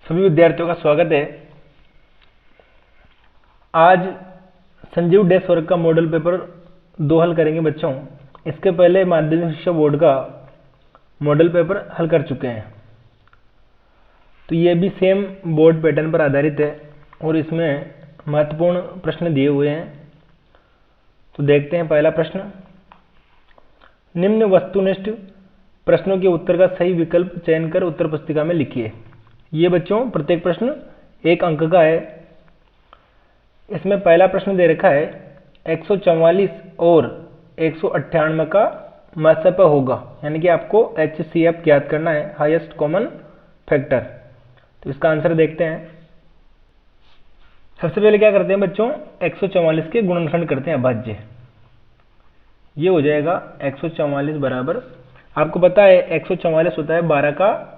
सभी विद्यार्थियों का स्वागत है। आज संजीव डैश वर्ग का मॉडल पेपर 2 हल करेंगे बच्चों। इसके पहले माध्यमिक शिक्षा बोर्ड का मॉडल पेपर हल कर चुके हैं, तो ये भी सेम बोर्ड पैटर्न पर आधारित है और इसमें महत्वपूर्ण प्रश्न दिए हुए हैं। तो देखते हैं पहला प्रश्न। निम्न वस्तुनिष्ठ प्रश्नों के उत्तर का सही विकल्प चयन कर उत्तर पुस्तिका में लिखिए। ये बच्चों प्रत्येक प्रश्न 1 अंक का है। इसमें पहला प्रश्न दे रखा है 144 और 198 का मसप होगा, यानी कि आपको HCF ज्ञात करना है, हाईएस्ट कॉमन फैक्टर। तो इसका आंसर देखते हैं। सबसे पहले क्या करते हैं बच्चों, 144 के गुणनखंड करते हैं अभाज्य। ये हो जाएगा 144 बराबर, आपको पता है 144 होता है 12 का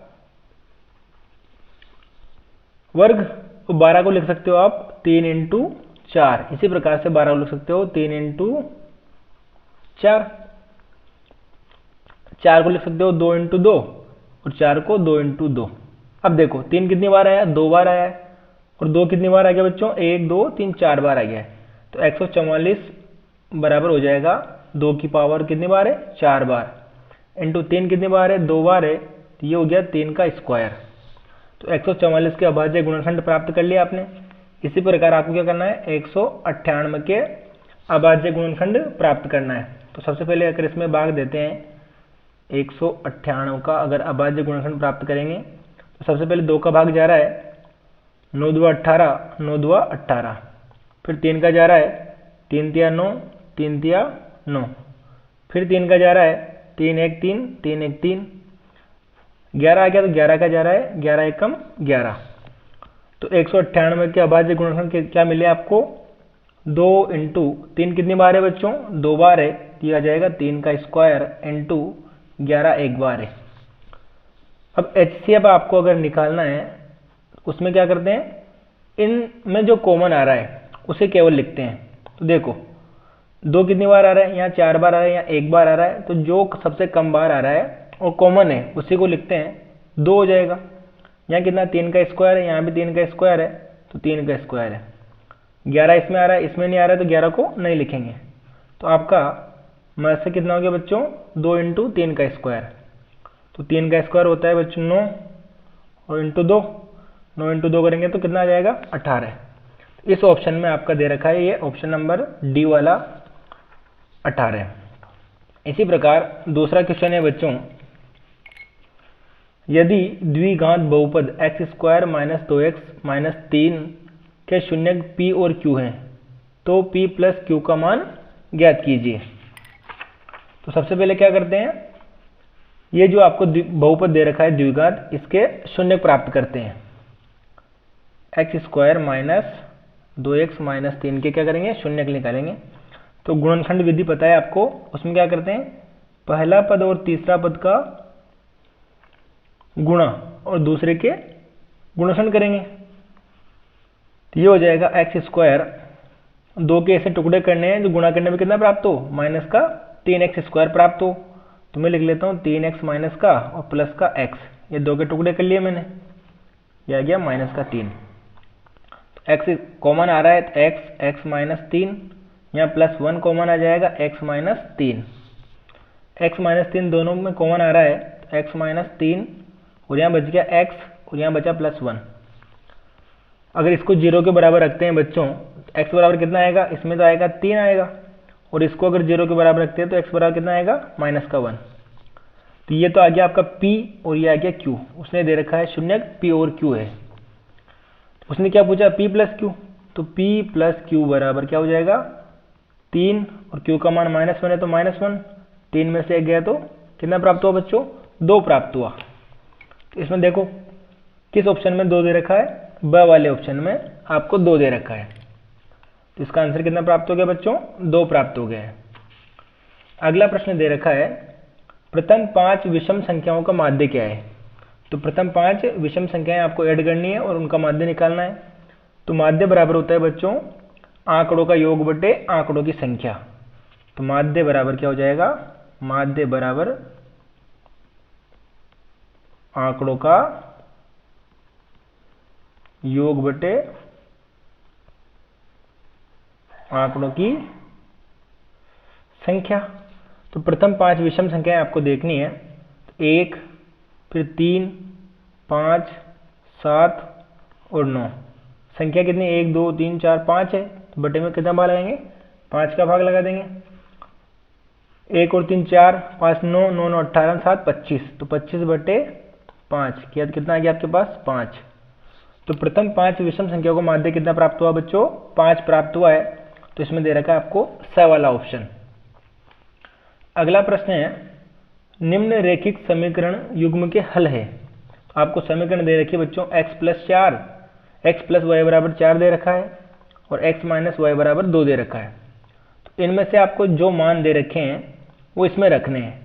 वर्ग, तो 12 को लिख सकते हो आप 3 × 4। इसी प्रकार से 12 को लिख सकते हो 3 × 4। 4 को लिख सकते हो 2 × 2 और 4 को 2 × 2। अब देखो 3 कितनी बार आया, 2 बार आया है, और 2 कितनी बार आ गया बच्चों, 1 2 3 4 बार आ गया है। तो 144 बराबर हो जाएगा 2 की पावर कितनी बार है, 4 बार, इंटू 3 कितनी बार है, 2 बार है, तो ये हो गया 3 का स्क्वायर। तो 144 के अभाज्य गुणनखंड प्राप्त कर लिया आपने। इसी प्रकार आपको क्या करना है, 198 के अभाज्य गुणनखंड प्राप्त करना है। तो सबसे पहले अगर इसमें भाग देते हैं, 198 का अगर अभाज्य गुणनखंड प्राप्त करेंगे तो सबसे पहले 2 का भाग जा रहा है, 9 2 18, 9 2 18, फिर 3 का जा रहा है, 3 3 9, 3 3 9, फिर 3 का जा रहा है, 3 1 3, 3 1 3, 11 आ गया, तो 11 का जा रहा है, 11 एकम 11। तो 198 के अभाज्य गुणनखंड क्या मिले आपको, 2 × 3 कितनी बार है बच्चों, 2 बार है, ये आ जाएगा 3 का स्क्वायर इंटू 11 एक बार है। अब HCF आपको अगर निकालना है उसमें क्या करते हैं, इनमें जो कॉमन आ रहा है उसे केवल लिखते हैं। तो देखो 2 कितनी बार आ रहा है, यहाँ 4 बार आ रहा है, यहाँ 1 बार आ रहा है, तो जो सबसे कम बार आ रहा है और कॉमन है उसी को लिखते हैं, 2 हो जाएगा। यहाँ कितना, 3 का स्क्वायर है, यहाँ भी 3 का स्क्वायर है, तो 3 का स्क्वायर है। 11 इसमें आ रहा है, इसमें नहीं आ रहा है, तो 11 को नहीं लिखेंगे। तो आपका महत्व कितना हो गया बच्चों, 2 × 3 का स्क्वायर। तो 3 का स्क्वायर होता है बच्चों 9, और इंटू 2, 9 × 2 करेंगे तो कितना आ जाएगा, 18। इस ऑप्शन में आपका दे रखा है, ये ऑप्शन नंबर डी वाला 18। इसी प्रकार दूसरा क्वेश्चन है बच्चों, यदि द्विघात बहुपद x² - 2x - 3 के शून्यक p और q हैं तो p + q का मान ज्ञात कीजिए। तो सबसे पहले क्या करते हैं, ये जो आपको बहुपद दे रखा है द्विघात, इसके शून्यक प्राप्त करते हैं। x² - 2x - 3 के क्या करेंगे, शून्यक निकालेंगे। तो गुणनखंड विधि पता है आपको, उसमें क्या करते हैं, पहला पद और तीसरा पद का गुणा और दूसरे के गुणनखंड करेंगे। तो ये हो जाएगा x², 2 के ऐसे टुकड़े करने हैं जो गुणा करने में कितना प्राप्त हो, -3x² प्राप्त हो। तो मैं लिख लेता हूँ 3x माइनस का और प्लस का x, ये 2 के टुकड़े कर लिए मैंने, ये आ गया -3। तो x कॉमन आ रहा है, तो x - 3, यहाँ +1 कॉमन आ जाएगा, x - 3। x - 3 दोनों में कॉमन आ रहा है, तो x - 3, और यहाँ बच गया x, और यहाँ बचा +1। अगर इसको 0 के बराबर रखते हैं बच्चों, तो x बराबर कितना आएगा, इसमें तो आएगा 3 आएगा, और इसको अगर 0 के बराबर रखते हैं तो x बराबर कितना आएगा, -1। तो ये तो आ गया आपका p और ये आ गया q। उसने दे रखा है शून्यक p और q है, उसने क्या पूछा, p + q। तो p + q बराबर क्या हो जाएगा, 3, और q का मान -1 है तो -1, 3 में से 1 गया तो कितना प्राप्त हुआ बच्चों, 2 प्राप्त हुआ। तो इसमें देखो किस ऑप्शन में 2 दे रखा है, ब वाले ऑप्शन में आपको 2 दे रखा है। तो इसका आंसर कितना प्राप्त हो गया बच्चों, 2 प्राप्त हो गया है। अगला प्रश्न दे रखा है, प्रथम 5 विषम संख्याओं का माध्य क्या है। तो प्रथम 5 विषम संख्याएं आपको ऐड करनी है और उनका माध्य निकालना है। तो माध्य बराबर होता है बच्चों आंकड़ों का योग बटे आंकड़ों की संख्या। तो माध्य बराबर क्या हो जाएगा, माध्य बराबर आंकड़ों का योग बटे आंकड़ों की संख्या। तो प्रथम 5 विषम संख्याएं आपको देखनी है। 1, फिर 3, 5, 7 और 9। संख्या कितनी 1 2 3 4 5 है, तो बटे में कितना भाग लगाएंगे, 5 का भाग लगा देंगे। 1 और 3 4, 5 9, 9 9 18, 7 25, तो 25 बटे 5 किया तो कितना आ गया आपके पास 5। तो प्रथम 5 विषम संख्या को माध्य कितना प्राप्त हुआ बच्चों, 5 प्राप्त हुआ है। तो इसमें दे रखा है आपको स वाला ऑप्शन। अगला प्रश्न है, निम्न रेखिक समीकरण युग्म के हल है। तो आपको समीकरण दे रखी है बच्चों x + 4, x + y = 4 दे रखा है और x - y = 2 दे रखा है। तो इनमें से आपको जो मान दे रखे हैं वो इसमें रखने हैं,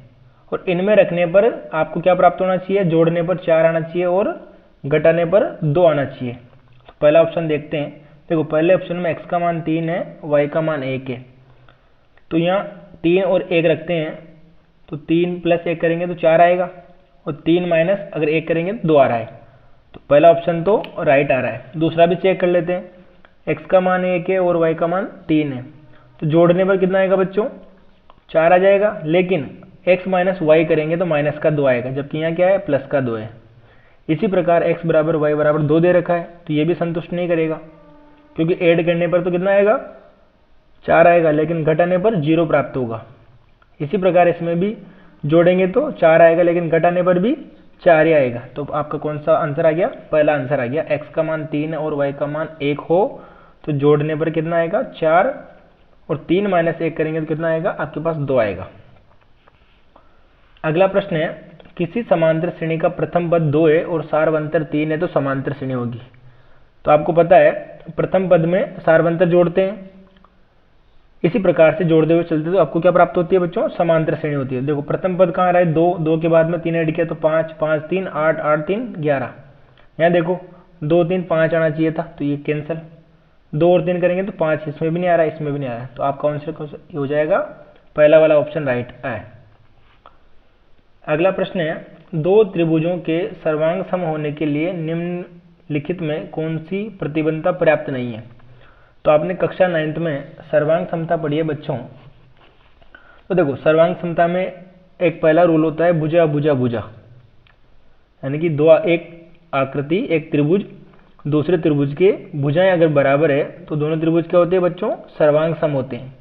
और इनमें रखने पर आपको क्या प्राप्त होना चाहिए, जोड़ने पर 4 आना चाहिए और घटाने पर 2 आना चाहिए। तो पहला ऑप्शन देखते हैं। देखो पहले ऑप्शन में x का मान 3 है, y का मान 1 है, तो यहाँ 3 और 1 रखते हैं, तो 3 + 1 करेंगे तो 4 आएगा, और 3 - अगर 1 करेंगे तो 2 आ रहा है। तो पहला ऑप्शन तो राइट आ रहा है। दूसरा भी चेक कर लेते हैं। x का मान 1 है और y का मान 3 है, तो जोड़ने पर कितना आएगा बच्चों, 4 आ जाएगा। लेकिन x - y करेंगे तो माइनस का 2 आएगा, जबकि यहाँ क्या है प्लस का 2 है। इसी प्रकार x = y = 2 दे रखा है, तो ये भी संतुष्ट नहीं करेगा, क्योंकि ऐड करने पर तो कितना आएगा 4 आएगा, लेकिन घटाने पर 0 प्राप्त होगा। इसी प्रकार इसमें भी जोड़ेंगे तो 4 आएगा, लेकिन घटाने पर भी 4 ही आएगा। तो आपका कौन सा आंसर आ गया, पहला आंसर आ गया। x का मान 3 और y का मान 1 हो तो जोड़ने पर कितना आएगा 4, और 3 - 1 करेंगे तो कितना आएगा आपके पास 2 आएगा। अगला प्रश्न है, किसी समांतर श्रेणी का प्रथम पद 2 है और सारवंतर 3 है तो समांतर श्रेणी होगी। तो आपको पता है प्रथम पद में सारवंतर जोड़ते हैं, इसी प्रकार से जोड़ते हुए चलते तो आपको क्या प्राप्त होती है बच्चों, समांतर श्रेणी होती है। देखो प्रथम पद कहाँ आ रहा है 2, 2 के बाद में 3 ऐड किया तो 5, 5 3 8, 8 3 11। यहाँ देखो 2 3 5 आना चाहिए था, तो ये कैंसिल। 2 और 3 करेंगे तो 5, इसमें भी नहीं आ रहा है, इसमें भी नहीं आ रहा है, तो आपका आंसर हो जाएगा पहला वाला ऑप्शन राइट है। अगला प्रश्न है, 2 त्रिभुजों के सर्वांग सम होने के लिए निम्नलिखित में कौन सी प्रतिबंधता पर्याप्त नहीं है। तो आपने कक्षा 9th में सर्वांग समता पढ़ी है बच्चों। तो देखो सर्वांग समता में एक पहला रूल होता है भुजा भुजा भुजा, यानी कि एक आकृति एक त्रिभुज दूसरे त्रिभुज के भुजाएं अगर बराबर है तो दोनों त्रिभुज क्या होते हैं बच्चों, सर्वांग सम होते हैं।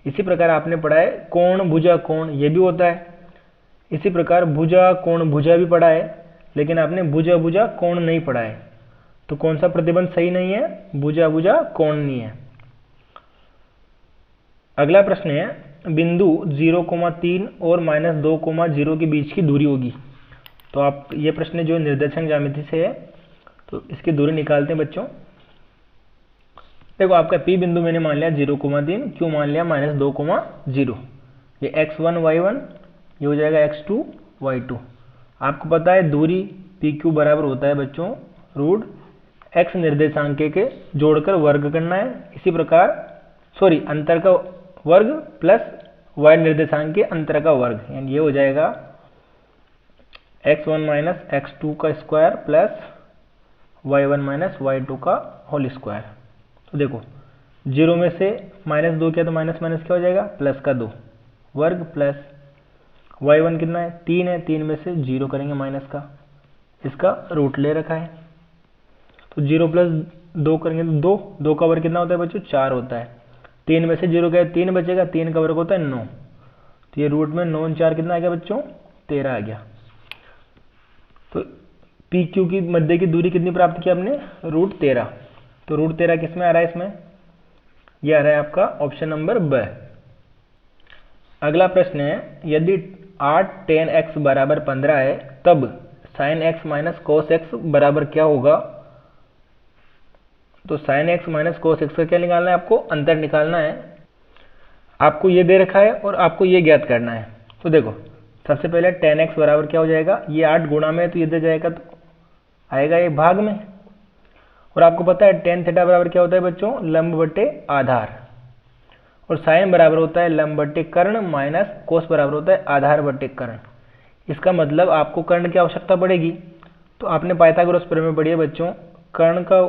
इसी प्रकार आपने पढ़ा है कोण भुजा कोण, ये भी होता है। इसी प्रकार भुजा कोण भुजा भी पढ़ा है, लेकिन आपने भुजा भुजा कोण नहीं पढ़ा है। तो कौन सा प्रतिबंध सही नहीं है, भुजा भुजा कोण नहीं है। अगला प्रश्न है, बिंदु 0,3 और -2,0 के बीच की दूरी होगी। तो आप ये प्रश्न जो निर्देशांक ज्यामिति से है, तो इसकी दूरी निकालते हैं बच्चों। देखो आपका P बिंदु मैंने मान लिया 0,3, Q मान लिया -2,0। ये x1 y1 ये हो जाएगा x2 y2। आपको पता है दूरी PQ बराबर होता है बच्चों √x निर्देशांक के जोड़कर वर्ग करना है। इसी प्रकार अंतर का वर्ग प्लस y निर्देशांक के अंतर का वर्ग, यानी ये हो जाएगा x1 - x2 का स्क्वायर प्लस y1 - y2 का होल स्क्वायर। तो देखो 0 में से -2 किया तो माइनस माइनस क्या हो जाएगा प्लस का 2 वर्ग प्लस y1 कितना है 3 है, 3 में से 0 करेंगे माइनस का, इसका रूट ले रखा है। तो 0 + 2 करेंगे तो 2 का वर्ग कितना होता है बच्चों 4 होता है। 3 में से 0 गया 3 बचेगा, 3 का वर्ग होता है 9। तो ये रूट में 9 4 कितना आ गया बच्चों 13 आ गया। तो PQ की मध्य की दूरी कितनी प्राप्त की आपने √13। तो √13 किस में आ रहा है, इसमें ये आ रहा है आपका ऑप्शन नंबर ब। अगला प्रश्न है, यदि 8 tan x = 15 है तब sin x - cos x बराबर क्या होगा। तो sin x - cos x का क्या निकालना है, आपको अंतर निकालना है। आपको ये दे रखा है और आपको ये ज्ञात करना है। तो देखो सबसे पहले tan x बराबर क्या हो जाएगा, ये 8 गुणा में है तो ये दे जाएगा तो आएगा ये भाग में। और आपको पता है tan थीटा बराबर क्या होता है बच्चों, लंब बटे आधार। और साइन बराबर होता है लंब बटे कर्ण माइनस कोस बराबर होता है आधार बटे कर्ण। इसका मतलब आपको कर्ण की आवश्यकता पड़ेगी। तो आपने पाइथागोरस प्रमेय पढ़ी है बच्चों, कर्ण का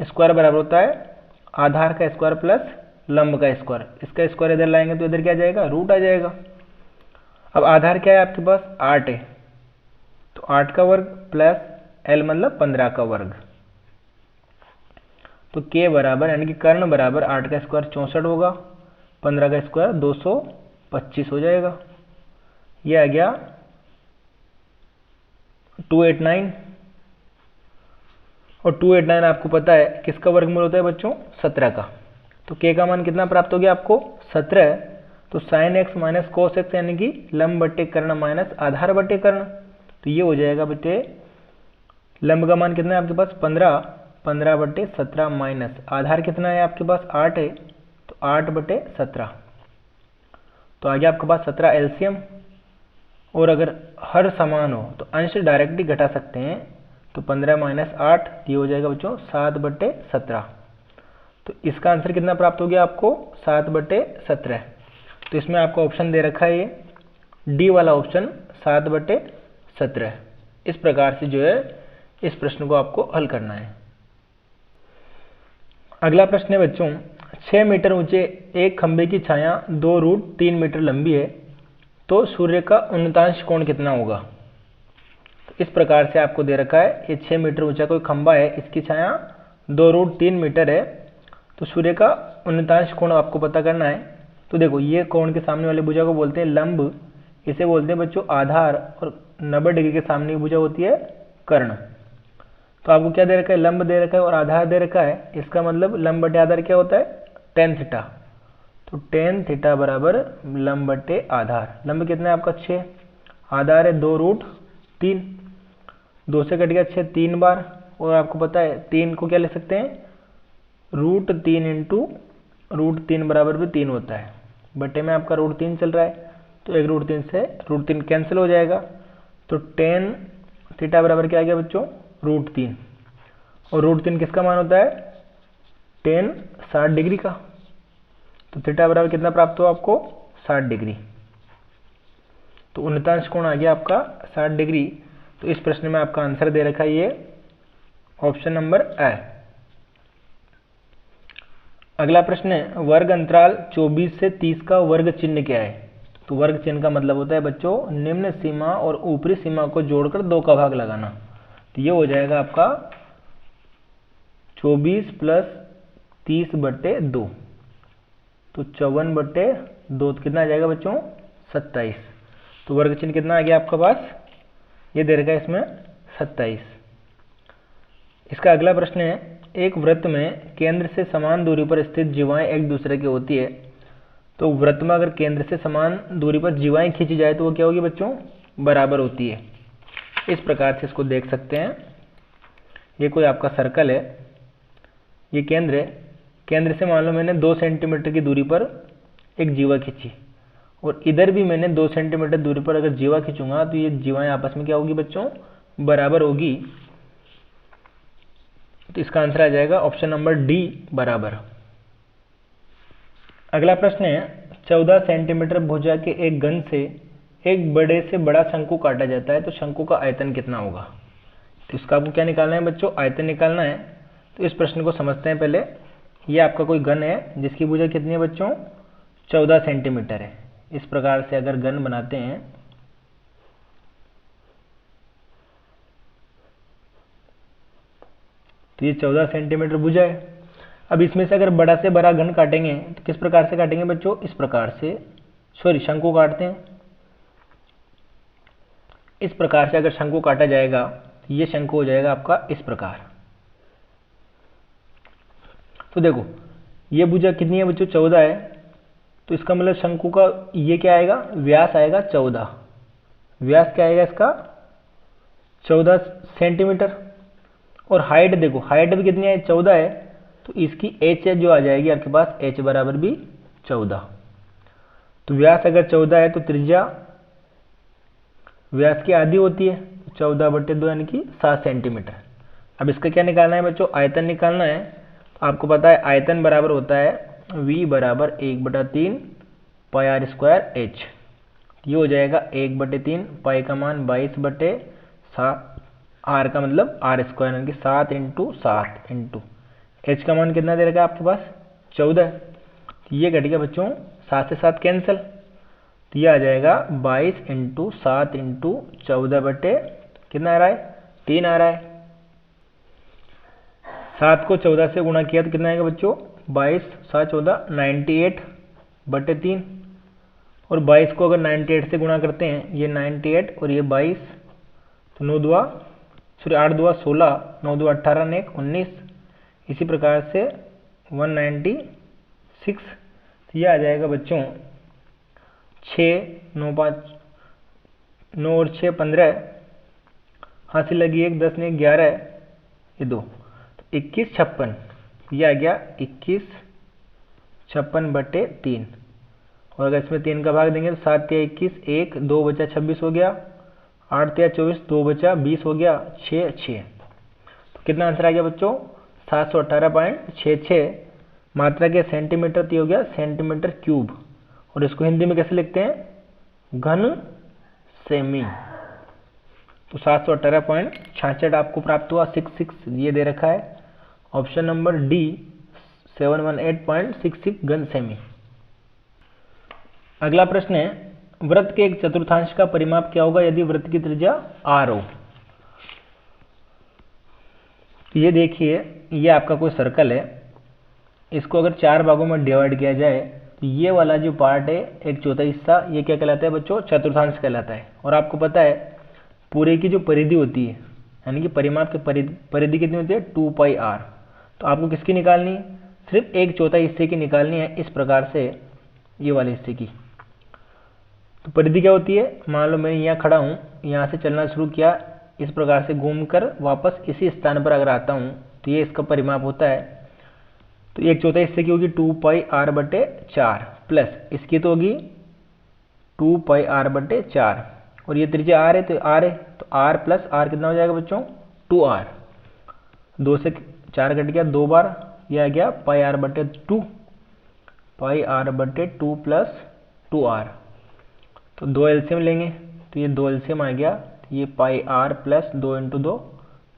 स्क्वायर बराबर होता है आधार का स्क्वायर प्लस लंब का स्क्वायर। इसका स्क्वायर इधर लाएंगे तो इधर क्या आ जाएगा, रूट आ जाएगा। अब आधार क्या है आपके पास, 8 है, तो 8 का वर्ग प्लस l मतलब 15 का वर्ग, तो k बराबर यानी कि कर्ण बराबर 8 का स्क्वायर 64 होगा, 15 का स्क्वायर 225 हो जाएगा। ये आ गया 289। और 289 आपको पता है किसका वर्गमूल होता है बच्चों, 17 का। तो k का मान कितना प्राप्त हो गया आपको, 17। तो sin x minus cos x यानी कि लंब बटे कर्ण माइनस आधार बटे कर्ण, तो ये हो जाएगा बेटे लंब का मान कितना है आपके पास 15, 15 बटे 17 माइनस आधार कितना है आपके पास 8 है, तो 8 बटे 17, तो आ गया आपके पास 17 एलसीएम। और अगर हर समान हो तो अंश डायरेक्टली घटा सकते हैं, तो 15 माइनस 8 ये हो जाएगा बच्चों 7 बटे 17। तो इसका आंसर कितना प्राप्त हो गया आपको, 7 बटे 17। तो इसमें आपको ऑप्शन दे रखा है ये डी वाला ऑप्शन 7 बटे 17। इस प्रकार से जो है इस प्रश्न को आपको हल करना है। अगला प्रश्न है बच्चों, 6 मीटर ऊंचे एक खंभे की छाया 2√3 मीटर लंबी है, तो सूर्य का उन्नतांश कोण कितना होगा। इस प्रकार से आपको दे रखा है, ये 6 मीटर ऊंचा कोई खंभा है, इसकी छाया 2√3 मीटर है, तो सूर्य का उन्नतांश कोण आपको पता करना है। तो देखो ये कोण के सामने वाली भुजा को बोलते हैं लंब, इसे बोलते हैं बच्चों आधार, और 90 डिग्री के सामने की भुजा होती है कर्ण। तो आपको क्या दे रखा है, लंब दे रखा है और आधार दे रखा है। इसका मतलब लंब बटे आधार क्या होता है, tan थीटा। तो tan थीटा बराबर लंब बटे आधार। लंब कितना है आपका 6, आधार है 2√3, 2 से कट गया 6 3 बार, और आपको पता है 3 को क्या लिख सकते हैं, √3 इंटू √3 बराबर भी 3 होता है। बटे में आपका √3 चल रहा है, तो एक √3 से √3 कैंसिल हो जाएगा। तो tan थीटा बराबर क्या आ गया बच्चों, √3। और √3 किसका मान होता है, tan 60 डिग्री का। तो थीटा बराबर कितना प्राप्त हुआ आपको, 60 डिग्री। तो उन्नतांश कोण आ गया आपका 60 डिग्री। तो इस प्रश्न में आपका आंसर दे रखा है ये ऑप्शन नंबर ए। अगला प्रश्न है, वर्ग अंतराल 24 से 30 का वर्ग चिन्ह क्या है। तो वर्ग चिन्ह का मतलब होता है बच्चों निम्न सीमा और ऊपरी सीमा को जोड़कर 2 का भाग लगाना। तो ये हो जाएगा आपका 24 प्लस 30 बटे 2, तो 54 बटे 2 कितना आ जाएगा बच्चों, 27। तो वर्ग चिन्ह कितना आ गया आपका पास, ये दे रखा है इसमें 27। इसका अगला प्रश्न है, एक वृत्त में केंद्र से समान दूरी पर स्थित जीवाएं एक दूसरे की होती है। तो वृत्त में अगर केंद्र से समान दूरी पर जीवाएं खींची जाए तो वो क्या होगी बच्चों, बराबर होती है। इस प्रकार से इसको देख सकते हैं, ये कोई आपका सर्कल है, ये केंद्र है, केंद्र से मान लो मैंने 2 सेंटीमीटर की दूरी पर एक जीवा खींची, और इधर भी मैंने 2 सेंटीमीटर दूरी पर अगर जीवा खींचूंगा तो ये जीवाएं आपस में क्या होगी बच्चों, बराबर होगी। तो इसका आंसर आ जाएगा ऑप्शन नंबर डी बराबर। अगला प्रश्न है, 14 सेंटीमीटर भुजा के एक गन से एक बड़े से बड़ा शंकु काटा जाता है, तो शंकु का आयतन कितना होगा। तो इसका आपको क्या निकालना है बच्चों, आयतन निकालना है। तो इस प्रश्न को समझते हैं पहले। ये आपका कोई गन है जिसकी भुजा कितनी है बच्चों, 14 सेंटीमीटर है। इस प्रकार से अगर गन बनाते हैं तो ये 14 सेंटीमीटर भुजा है। अब इसमें से अगर बड़ा से बड़ा घन काटेंगे तो किस प्रकार से काटेंगे बच्चों, इस प्रकार से, सॉरी शंकु काटते हैं। इस प्रकार से अगर शंकु काटा जाएगा तो ये शंकु हो जाएगा आपका इस प्रकार। तो देखो ये भुजा कितनी है बच्चों, 14 है, तो इसका मतलब शंकु का ये क्या आएगा, व्यास आएगा 14। व्यास क्या आएगा इसका, 14 सेंटीमीटर। और हाइट देखो, हाइट भी कितनी है, 14 है, तो इसकी h जो आ जाएगी आपके पास, h बराबर भी 14। तो व्यास अगर 14 है तो त्रिज्या व्यास की आधी होती है, 14/2 यानी कि 7 सेंटीमीटर। अब इसका क्या निकालना है बच्चों, आयतन निकालना है। तो आपको पता है आयतन बराबर होता है v बराबर 1/3 पाई r स्क्वायर h। ये हो जाएगा 1/3, पाई का मान 22/7 आर का मतलब आर स्क्वायर, यानी कि 7 इंटू 7 इंटू एच का मान कितना दे रखा है आपके पास 14। ये घट गया बच्चों 7 से 7 कैंसिल, तो ये आ जाएगा 22 इंटू 7 इंटू 14 बटे कितना आ रहा है 3 आ रहा है। 7 को 14 से गुणा किया तो कितना आएगा बच्चों 22 7 14 98 बटे 3, और 22 को अगर 98 से गुणा करते हैं, ये 98 और ये 22, तो 9 दुआ 8 दुआ 16, 9 दुआ 18 ने 19, इसी प्रकार से 196, तो ये आ जाएगा बच्चों 6 9 5 9 और 6 15, हाथ से लगी 1 10 ने 11, ये 2, तो 21 56, ये आ गया 21 56 बटे 3, और अगर इसमें 3 का भाग देंगे तो 7 या 21 1 2 बचा 26 हो गया, 8 या 24 2 बचा 20 हो गया, 6 6, तो कितना आंसर आ गया बच्चों 718.66। मात्रा के सेंटीमीटर तो हो गया सेंटीमीटर क्यूब, और इसको हिंदी में कैसे लिखते हैं घन सेमी। तो 718.66 आपको प्राप्त हुआ। 66 ये दे रखा है, ऑप्शन नंबर डी 718.66 घन सेमी। अगला प्रश्न है वृत्त के एक चतुर्थांश का परिमाप क्या होगा यदि वृत्त की त्रिज्या r हो। तो ये देखिए, ये आपका कोई सर्कल है, इसको अगर 4 भागों में डिवाइड किया जाए तो ये वाला जो पार्ट है एक चौथा हिस्सा, ये क्या कहलाता है बच्चों चतुर्थांश कहलाता है। और आपको पता है पूरे की जो परिधि होती है, यानी कि परिमाप की परिधि कितनी होती है 2πr, तो आपको किसकी निकालनी सिर्फ एक चौथा हिस्से की निकालनी है, इस प्रकार से ये वाले हिस्से की। तो परिधि क्या होती है, मान लो मैं यहाँ खड़ा हूँ, यहाँ से चलना शुरू किया, इस प्रकार से घूमकर वापस इसी स्थान पर अगर आता हूँ तो ये इसका परिमाप होता है। तो एक चौथा हिस्से की होगी 2πr बटे 4 प्लस इसकी तो होगी 2πr बटे 4, और ये त्रिज्या r है तो r है, तो r प्लस r कितना हो जाएगा बच्चों 2r, 2 से 4 कट गया 2 बार, ये आ गया πr बटे 2, πr बटे 2 प्लस 2r, तो 2 एलसीएम लेंगे तो ये 2 एलसीएम आ गया, तो ये πr प्लस 2 इंटू 2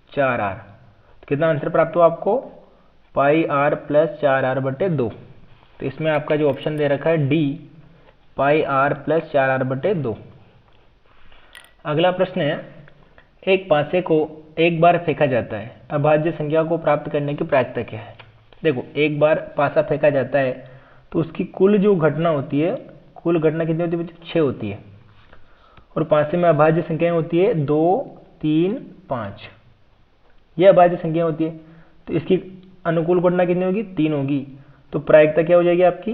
4r, तो कितना आंसर प्राप्त हुआ आपको πr प्लस 4r बटे 2। तो इसमें आपका जो ऑप्शन दे रखा है डी πr प्लस 4r बटे 2। अगला प्रश्न है एक पासे को एक बार फेंका जाता है, अभाज्य संख्या को प्राप्त करने की प्रायिकता क्या है। देखो एक बार पासा फेंका जाता है तो उसकी कुल जो घटना होती है, कुल घटना कितनी होती है 6 होती है, और पासे में अभाज्य संख्याएं होती है 2 3 5, ये अभाज्य संख्या होती है, तो इसकी अनुकूल घटना कितनी होगी 3 होगी। तो प्रायिकता क्या हो जाएगी आपकी,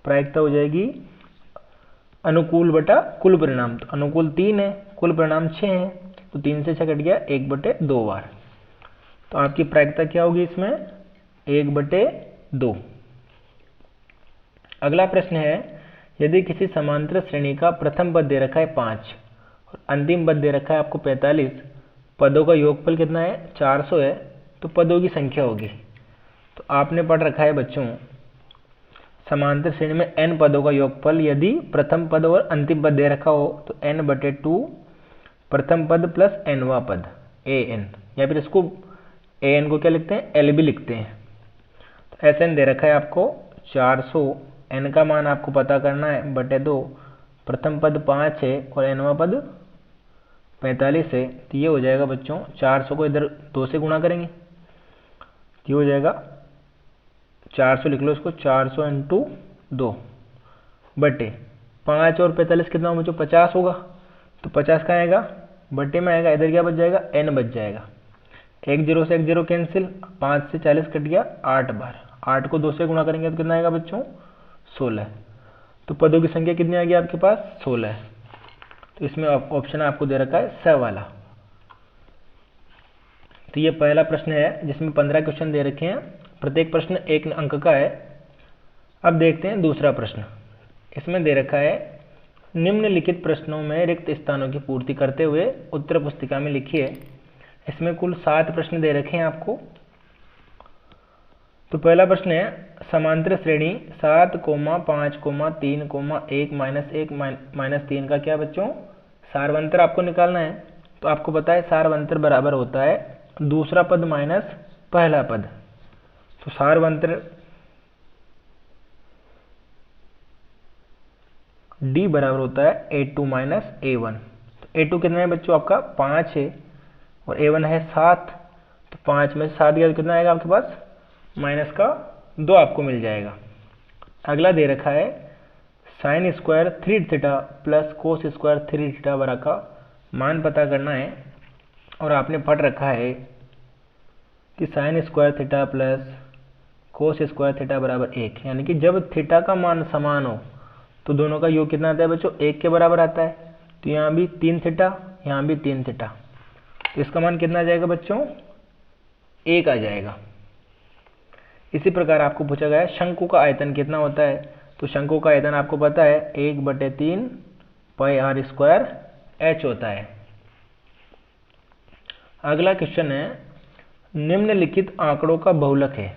प्रायिकता हो जाएगी अनुकूल बटा कुल परिणाम, तो अनुकूल 3 है कुल परिणाम 6 है, तो 3 से 6 कट गया 1 बटे 2 बार, तो आपकी प्रायिकता क्या होगी इसमें 1 बटे 2। अगला प्रश्न है यदि किसी समांतर श्रेणी का प्रथम पद दे रखा है 5 और अंतिम पद दे रखा है आपको 45, पदों का योगफल कितना है 400 है, तो पदों की संख्या होगी। तो आपने पढ़ रखा है बच्चों समांतर श्रेणी में n पदों का योगफल यदि प्रथम पद और अंतिम पद दे रखा हो तो n बटे 2 प्रथम पद प्लस nवां पद an, या फिर इसको an को क्या लिखते हैं l भी लिखते हैं। तो Sn दे रखा है आपको 400, n का मान आपको पता करना है बटे 2, प्रथम पद 5 है और nवां पद 45 है, तो ये हो जाएगा बच्चों 400 को इधर 2 से गुणा करेंगे, ये हो जाएगा 400 लिख लो इसको, 400 इंटू 2 बटे 5 और 45 कितना हो बच्चों 50 होगा, तो 50 कहाँ आएगा बटे में आएगा, इधर क्या बच जाएगा n बच जाएगा, 1 0 से 1 0 कैंसिल, 5 से 40 कट गया 8 बार, 8 को 2 से गुणा करेंगे तो कितना आएगा बच्चों 16, तो पदों की संख्या कितनी आ गई आपके पास 16 है। तो इसमें ऑप्शन आपको दे रखा है स वाला। तो ये पहला प्रश्न है जिसमें 15 क्वेश्चन दे रखे हैं, प्रत्येक प्रश्न 1 अंक का है। अब देखते हैं दूसरा प्रश्न, इसमें दे रखा है निम्नलिखित प्रश्नों में रिक्त स्थानों की पूर्ति करते हुए उत्तर पुस्तिका में लिखिए। इसमें कुल 7 प्रश्न दे रखे हैं आपको। तो पहला प्रश्न है समांतर श्रेणी 7, 5, 3, 1, -1, -3 का क्या बच्चों सारवंतर आपको निकालना है। तो आपको पता है सार्वंतर बराबर होता है दूसरा पद माइनस पहला पद। तो सार्वंतर D बराबर होता है A2 माइनस A1। तो A2 कितना है बच्चों आपका 5 है और A1 है 7। तो 5 में 7 गया तो कितना आएगा आपके पास माइनस का 2 आपको मिल जाएगा। अगला दे रखा है sine square 3 theta plus cos square 3 theta बराबर का मान पता करना है। और आपने पढ़ रखा है कि sine square theta plus cos square theta बराबर 1, यानी कि जब थीटा का मान समान हो तो दोनों का योग कितना आता है बच्चों 1 के बराबर आता है। तो यहाँ भी 3 थीटा, यहाँ भी 3 थीटा, तो इसका मान कितना आ जाएगा बच्चों 1 आ जाएगा। इसी प्रकार आपको पूछा गया है शंकु का आयतन कितना होता है। तो शंकु का आयतन आपको पता है 1/3 पाई आर स्क्वायर एच होता है। अगला क्वेश्चन है निम्नलिखित आंकड़ों का बहुलक है।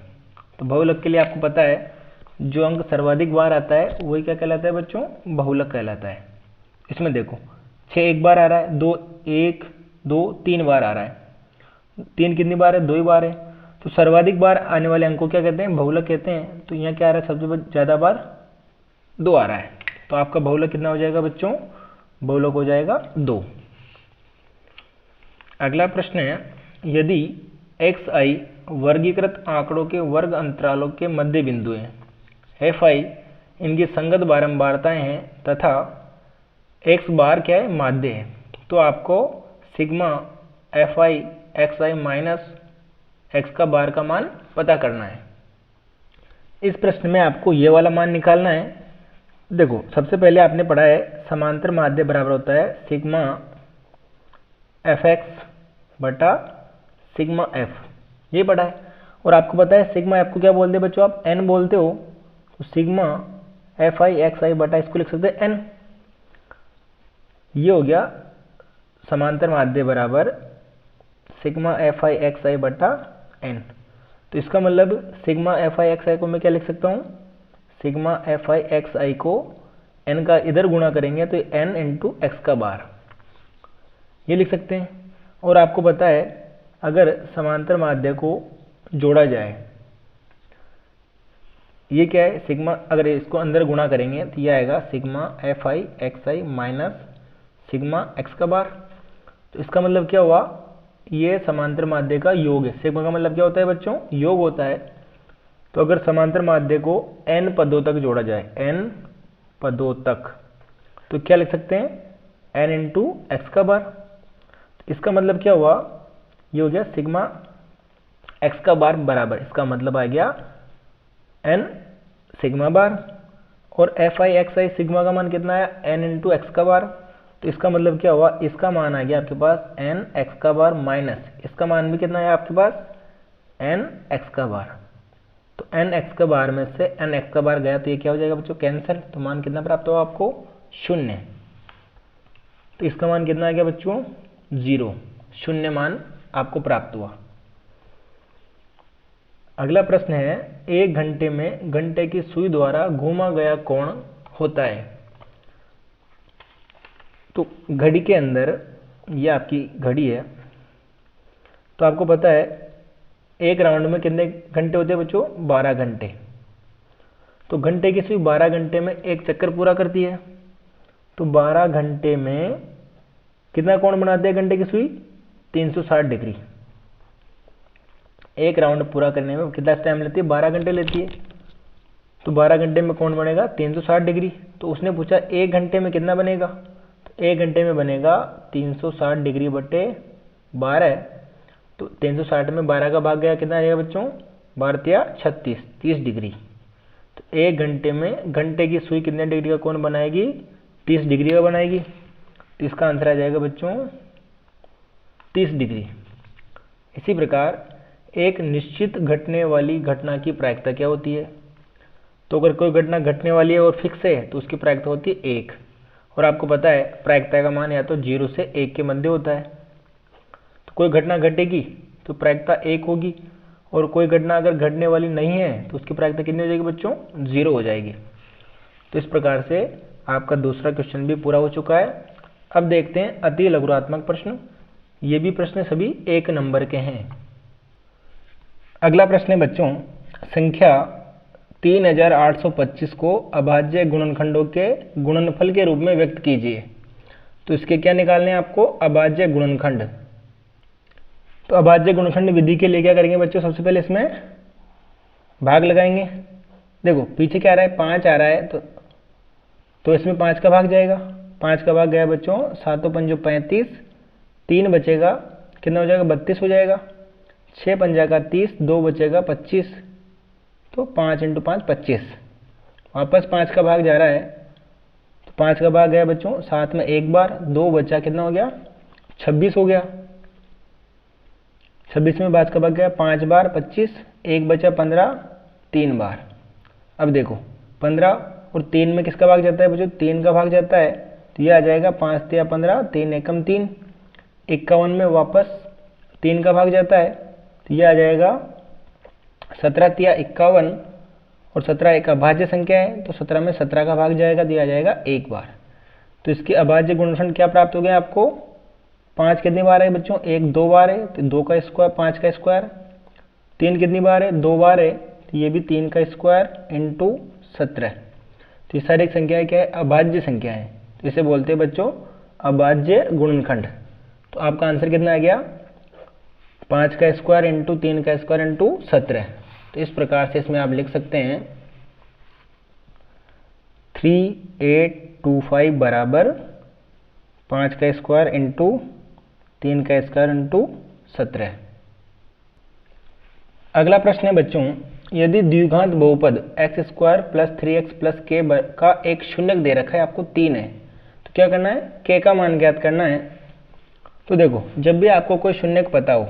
तो बहुलक के लिए आपको पता है जो अंक सर्वाधिक बार आता है वही क्या कहलाता है बच्चों बहुलक कहलाता है। इसमें देखो 6 एक बार आ रहा है, 2 1 2 3 बार आ रहा है। 3 कितनी बार है 2 ही बार है। तो सर्वाधिक बार आने वाले अंक को क्या कहते हैं बहुलक कहते हैं। तो यहाँ क्या आ रहा है सबसे ज़्यादा बार 2 आ रहा है। तो आपका बहुलक कितना हो जाएगा बच्चों बहुलक हो जाएगा 2। अगला प्रश्न है यदि xi वर्गीकृत आंकड़ों के वर्ग अंतरालों के मध्य बिंदु हैं, fi इनकी संगत बारंबारताएं हैं तथा x बार क्या है माध्य है, तो आपको sigma fi xi minus x का बार का मान पता करना है। इस प्रश्न में आपको ये वाला मान निकालना है। देखो सबसे पहले आपने पढ़ा है समांतर माध्य बराबर होता है सिग्मा fx बटा सिग्मा f, ये पढ़ा है। और आपको पता है सिग्मा f को क्या बोलते हैं बच्चों आप n बोलते हो। तो सिग्मा fi xi बटा इसको लिख सकते हैं n। ये हो गया समांतर माध्य बराबर सिग्मा fi xi बटा n। तो इसका मतलब सिग्मा fi xi को मैं क्या लिख सकता हूँ सिग्मा fi xi को n का इधर गुणा करेंगे तो n इंटू x का बार, ये लिख सकते हैं। और आपको पता है अगर समांतर माध्य को जोड़ा जाए, ये क्या है सिग्मा, अगर इसको अंदर गुणा करेंगे तो ये आएगा sigma fi xi minus sigma x का बार। तो इसका मतलब क्या हुआ ये समांतर माध्य का योग है। सिग्मा का मतलब क्या होता है बच्चों योग होता है। तो अगर समांतर माध्य को n पदों तक जोड़ा जाए n पदों तक तो क्या लिख सकते हैं n इंटू एक्स का बार। इसका मतलब क्या हुआ ये हो गया सिग्मा x का बार बराबर, इसका मतलब आ गया n सिग्मा बार। और fi xi सिग्मा का मान कितना आया n इंटू एक्स का बार। तो इसका मतलब क्या हुआ इसका मान आ गया आपके पास n x का बार माइनस इसका मान भी कितना है आपके पास n x का बार। तो n x का बार में से n x का बार गया तो ये क्या हो जाएगा बच्चों कैंसिल। तो मान कितना प्राप्त हुआ आपको 0। तो इसका मान कितना आ गया बच्चों 0, 0 मान आपको प्राप्त हुआ। अगला प्रश्न है 1 घंटे में घंटे की सुई द्वारा घूमा गया कोण होता है। तो घड़ी के अंदर ये आपकी घड़ी है, तो आपको पता है एक राउंड में कितने घंटे होते हैं बच्चों 12 घंटे। तो घंटे की सुई 12 घंटे में एक चक्कर पूरा करती है। तो 12 घंटे में कितना कोण बनाते हैं घंटे की सुई 360 डिग्री। एक राउंड पूरा करने में कितना टाइम लेती है 12 घंटे लेती है। तो 12 घंटे में कोण बनेगा 360 डिग्री। तो उसने पूछा 1 घंटे में कितना बनेगा। तो 1 घंटे में बनेगा 360 डिग्री बटे 12। तो 360 में 12 का भाग गया कितना आएगा बच्चों 12 36 30 डिग्री। तो 1 घंटे में घंटे की सुई कितने डिग्री का कोण बनाएगी 30 डिग्री का बनाएगी। तो इसका आंसर आ जाएगा बच्चों 30 डिग्री। इसी प्रकार एक निश्चित घटने वाली घटना की प्रायिकता क्या होती है। तो अगर कोई घटना घटने वाली है और फिक्स है तो उसकी प्रायिकता होती है 1। और आपको पता है प्रायिकता का मान या तो 0 से 1 के मध्य होता है। तो कोई घटना घटेगी तो प्रायिकता 1 होगी, और कोई घटना अगर घटने वाली नहीं है तो उसकी प्रायिकता कितनी हो जाएगी बच्चों 0 हो जाएगी। तो इस प्रकार से आपका दूसरा क्वेश्चन भी पूरा हो चुका है। अब देखते हैं अति लघुरात्मक प्रश्न। ये भी प्रश्न सभी 1 नंबर के हैं। अगला प्रश्न है बच्चों, संख्या 3825 को अभाज्य गुणनखंडों के गुणनफल के रूप में व्यक्त कीजिए। तो इसके क्या निकालने हैं आपको? अभाज्य गुणनखंड। तो अभाज्य गुणनखंड विधि के लिए क्या करेंगे बच्चों? सबसे पहले इसमें भाग लगाएंगे। देखो पीछे क्या आ रहा है? 5 आ रहा है, तो इसमें 5 का भाग जाएगा। 5 का भाग गया बच्चों, 7 पंजो 35, 3 बचेगा, कितना हो जाएगा? 32 हो जाएगा। 6 पंजा का 30, 2 बचेगा 25, तो 5 × 5 25। वापस 5 का भाग जा रहा है, तो 5 का भाग गया बच्चों, 7 में 1 बार, 2 बचा, कितना हो गया? 26 हो गया। 26 में 5 का भाग गया 5 बार, 25, 1 बचा 15, 3 बार। अब देखो 15 और 3 में किसका भाग जाता है बच्चों? 3 का भाग जाता है, तो ये आ जाएगा 5 तिया 15, 3 एकम 3। 51 में वापस 3 का भाग जाता है, तो ये आ जाएगा 17 तिया 51, और 17 एक अभाज्य संख्या है, तो 17 में 17 का भाग जाएगा, दिया जाएगा 1 बार। तो इसकी अभाज्य गुणनखंड क्या प्राप्त हो गया आपको? 5 कितनी बार है बच्चों? 1 2 बार है, तो 2 का स्क्वायर, 5 का स्क्वायर। 3 कितनी बार है? 2 बार है, तो ये भी 3 का स्क्वायर इंटू 17। तो ये सारी संख्याएं क्या है? अभाज्य संख्या है, तो इसे बोलते हैं बच्चों अभाज्य गुणनखंड। तो आपका आंसर कितना आ गया? 5 का स्क्वायर इंटू 3 का स्क्वायर इंटू 17। तो इस प्रकार से इसमें आप लिख सकते हैं 3825 बराबर 5 का स्क्वायर इंटू 3 का स्क्वायर इंटू 17। अगला प्रश्न है बच्चों, यदि द्विघात बहुपद x square plus 3x plus k का एक शून्यक दे रखा है, आपको 3 है, तो क्या करना है? k का मान ज्ञात करना है। तो देखो जब भी आपको कोई शून्यक पता हो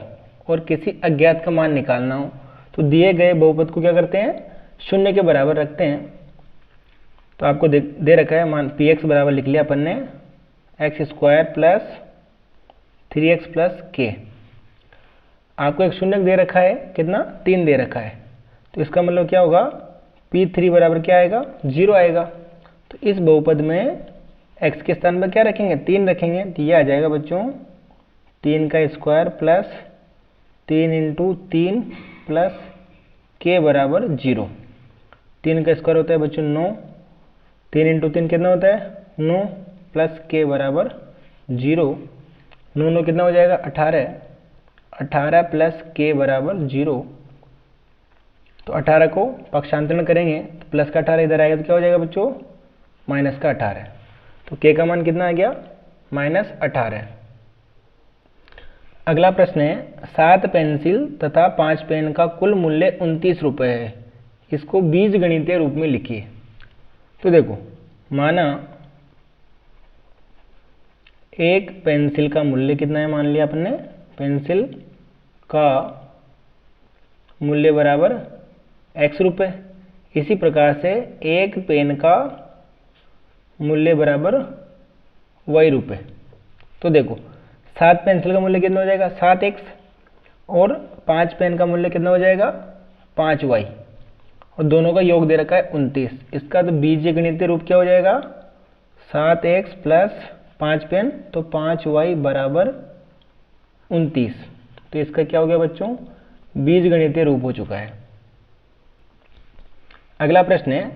और किसी अज्ञात का मान निकालना हो, तो दिए गए बहुपद को क्या करते हैं? शून्य के बराबर रखते हैं। तो आपको दे रखा है मान px बराबर लिख लिया अपन ने x square plus 3x plus k। आपको एक शून्यक दे रखा है, कितना? 3 दे रखा है, तो इसका मतलब क्या होगा? p3 बराबर क्या आएगा? 0 आएगा। तो इस बहुपद में x के स्थान पर क्या रखेंगे? 3 रखेंगे, तो ये आ जाएगा बच्चों 3 का square plus 3 into 3 plus k बराबर 0। 3 का स्क्वायर होता है बच्चों 9, 3 इंटू 3 कितना होता है? 9 प्लस k बराबर 0। 9 9 कितना हो जाएगा? 18। 18 प्लस k बराबर 0। तो 18 को पक्षांतरण करेंगे, तो प्लस का 18 इधर आएगा, तो क्या हो जाएगा बच्चों? माइनस का 18। तो k का मान कितना आ गया? -18। अगला प्रश्न है, 7 पेंसिल तथा 5 पेन का कुल मूल्य 29 रुपये है, इसको बीजगणितीय रूप में लिखिए। तो देखो माना एक पेंसिल का मूल्य कितना है? मान लिया आपने पेंसिल का मूल्य बराबर x रुपये। इसी प्रकार से एक पेन का मूल्य बराबर y रुपये। तो देखो 7 पेंसिल का मूल्य कितना हो जाएगा? 7x, और 5 पेन का मूल्य कितना हो जाएगा? 5y, और दोनों का योग दे रखा है 29। इसका तो बीजगणितीय रूप क्या हो जाएगा? 7x प्लस 5 पेन, तो 5y बराबर 29। तो इसका क्या हो गया बच्चों? बीजगणितीय रूप हो चुका है। अगला प्रश्न है,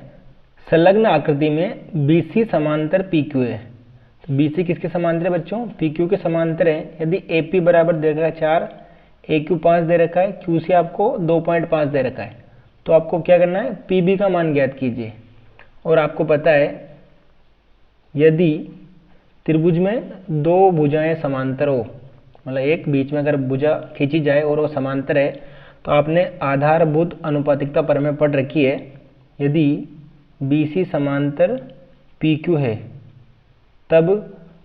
संलग्न आकृति में BC समांतर PQ है। तो BC किसके समांतर है बच्चों? PQ के समांतर है। यदि AP बराबर दे रखा है 4, AQ 5 दे रखा है, QC आपको 2.5 दे रखा है, तो आपको क्या करना है? PB का मान ज्ञात कीजिए। और आपको पता है यदि त्रिभुज में 2 भुजाएं समांतर हो, मतलब एक बीच में अगर भुजा खींची जाए और वो समांतर है, तो आपने आधारभूत अनुपातिकता प्रमेय पढ़ रखी है। यदि BC समांतर PQ है, तब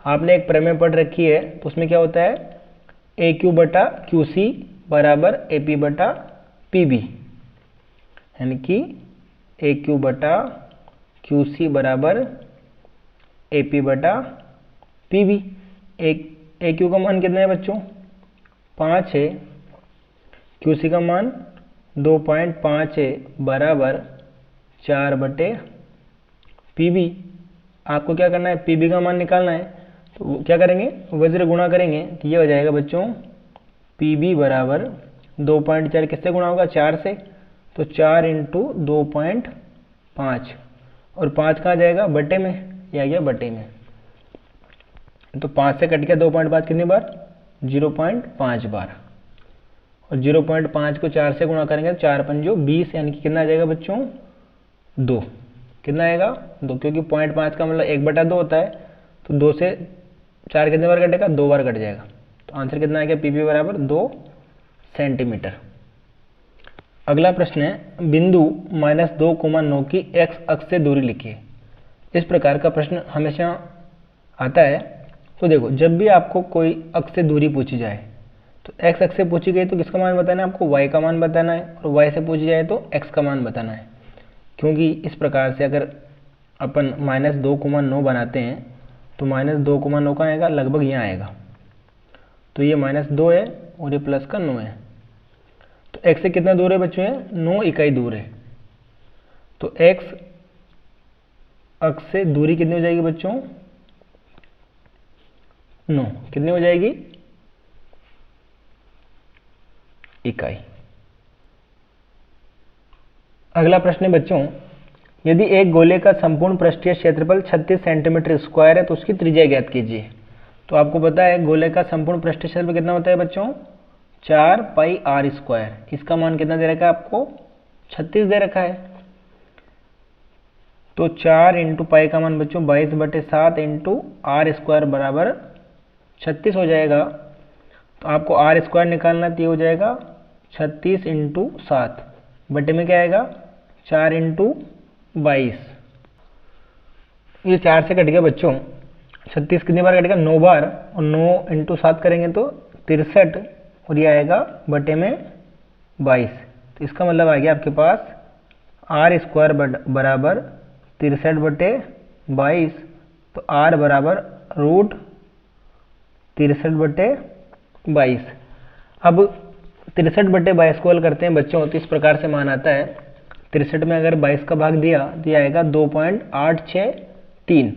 आपने एक प्रमेय पढ़ रखी है, तो उसमें क्या होता है? AQ बटा QC बराबर AP बटा PB, यानी कि AQ बटा QC बराबर AP बटा PB। AQ का मान कितना है बच्चों? 5 है। QC का मान 2.5 है, बराबर 4 बटे PB। आपको क्या करना है? PB का मान निकालना है। तो क्या करेंगे, वज्र गुणा करेंगे तो ये हो जाएगा बच्चों PB बराबर 2.4 किससे गुणा होगा, 4 से, तो 4 इंटू 2.5 और 5 कहाँ जाएगा, बटे में, ये आ गया बटे में। तो 5 से कट गया 2.5 कितनी बार, 0.5 बार, और 0.5 को 4 से गुणा करेंगे तो 4 पंजो 20, यानी कि कितना आ जाएगा बच्चों, 2। कितना आएगा, 2, क्योंकि 0.5 का मतलब 1/2 होता है, तो 2 से 4 कितने बार कटेगा, 2 बार कट जाएगा। तो आंसर कितना आएगा, PB बराबर 2 सेंटीमीटर। अगला प्रश्न है, बिंदु -2,9 की x अक्ष से दूरी लिखिए। इस प्रकार का प्रश्न हमेशा आता है। तो देखो, जब भी आपको कोई अक्ष से दूरी पूछी जाए तो x अक्ष से पूछी गई तो किसका मान बताना है, आपको y का मान बताना है, और y से पूछी जाए तो x का मान बताना है। क्योंकि इस प्रकार से अगर अपन -2,9 बनाते हैं तो -2,9 का आएगा, लगभग यहाँ आएगा। तो ये -2 है और ये प्लस का 9 है। तो x से कितना दूर है बच्चों, है 9 इकाई दूर है। तो x अक्ष से दूरी कितनी हो जाएगी बच्चों, 9, कितनी हो जाएगी, इकाई। अगला प्रश्न है बच्चों, यदि एक गोले का संपूर्ण पृष्ठीय क्षेत्रफल 36 सेंटीमीटर स्क्वायर है तो उसकी त्रिज्या ज्ञात कीजिए। तो आपको पता है गोले का संपूर्ण पृष्ठीय क्षेत्रफल कितना होता है बच्चों, 4 पाई r स्क्वायर। इसका मान कितना दे रखा है आपको, 36 दे रखा है। तो 4 इंटू पाई का मान बच्चों 22/7 इंटू r स्क्वायर बराबर 36 हो जाएगा। तो आपको r स्क्वायर निकालना तो ये हो जाएगा 36 इंटू 7 बटे में क्या आएगा, 4 इंटू 22। ये 4 से कट गया बच्चों, 36 कितनी बार कटेगा, 9 बार, और 9 इंटू 7 करेंगे तो 63, और ये आएगा बटे में 22। तो इसका मतलब आ गया आपके पास r स्क्वायर बराबर 63/22। तो r बराबर √63/22। अब 63/22 को हल करते हैं बच्चों, तो इस प्रकार से मान आता है। 63 में अगर 22 का भाग दिया तो ये आएगा 2.863।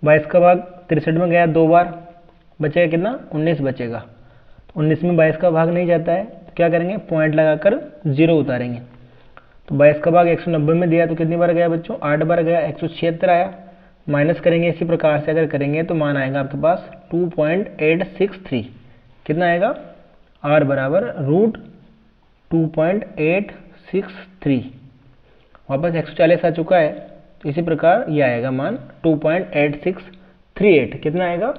22 का भाग 63 में गया 2 बार, बचेगा कितना, 19 बचेगा। तो 19 में 22 का भाग नहीं जाता है, तो क्या करेंगे, पॉइंट लगाकर 0 उतारेंगे। तो 22 का भाग 190 में दिया तो कितनी बार गया बच्चों, 8 बार गया, 176 आया। माइनस करेंगे इसी प्रकार से अगर करेंगे तो मान आएगा आपके पास 2.863। कितना आएगा, r बराबर √2.863। वापस 140 आ चुका है, तो इसी प्रकार ये आएगा मान 2.8638। कितना आएगा।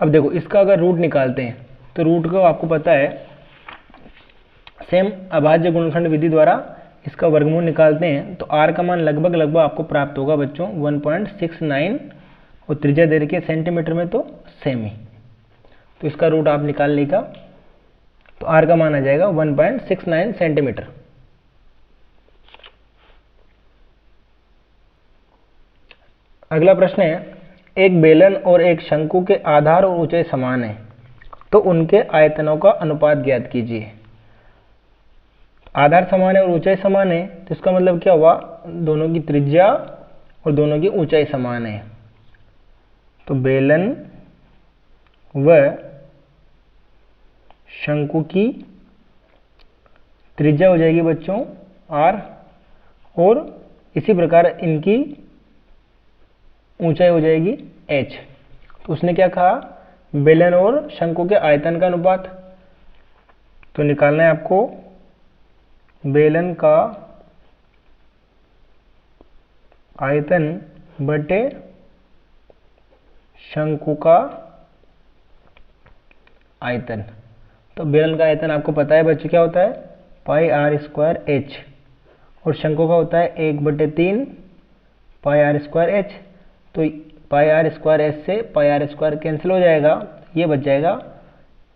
अब देखो, इसका अगर रूट निकालते हैं तो रूट को आपको पता है, सेम अभाज्य गुणनखंड विधि द्वारा इसका वर्गमूल निकालते हैं तो r का मान लगभग आपको प्राप्त होगा बच्चों 1.69, और त्रिज्या दे रखी है सेंटीमीटर में तो सेमी। तो इसका रूट आप निकाल लेगा तो r का मान आ जाएगा 1.69 सेंटीमीटर। अगला प्रश्न है, एक बेलन और एक शंकु के आधार और ऊंचाई समान है तो उनके आयतनों का अनुपात ज्ञात कीजिए। आधार समान है और ऊंचाई समान है तो इसका मतलब क्या हुआ, दोनों की त्रिज्या और दोनों की ऊंचाई समान है। तो बेलन व शंकु की त्रिज्या हो जाएगी बच्चों r, और इसी प्रकार इनकी ऊंचाई हो जाएगी h। तो उसने क्या कहा, बेलन और शंकु के आयतन का अनुपात। तो निकालना है आपको बेलन का आयतन बटे शंकु का आयतन। तो बेलन का आयतन आपको पता है बच्चों क्या होता है, पाई r स्क्वायर h, और शंकु का होता है 1/3 पाई r स्क्वायर h। तो पाई r स्क्वायर h से पाई r स्क्वायर कैंसिल हो जाएगा, ये बच जाएगा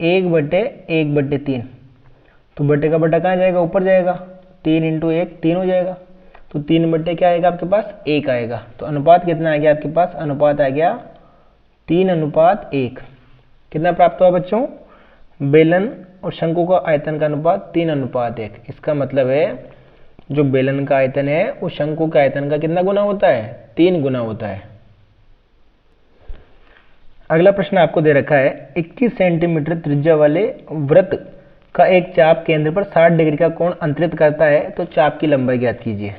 1/1/3। तो बटे का बटा कहाँ जाएगा, ऊपर जाएगा, 3 इंटू 1 3 हो जाएगा। तो 3 बटे क्या आएगा आपके पास, 1 आएगा। तो अनुपात कितना आ गया आपके पास, अनुपात आ गया 3:1। कितना प्राप्त हुआ बच्चों, बेलन और शंकु का आयतन का अनुपात 3:1। इसका मतलब है जो बेलन का आयतन है वो शंकु के आयतन का कितना गुना होता है, 3 गुना होता है। अगला प्रश्न आपको दे रखा है 21 सेंटीमीटर त्रिज्या वाले वृत्त का एक चाप केंद्र पर 60 डिग्री का कोण अंतरित करता है, तो चाप की लंबाई ज्ञात कीजिए।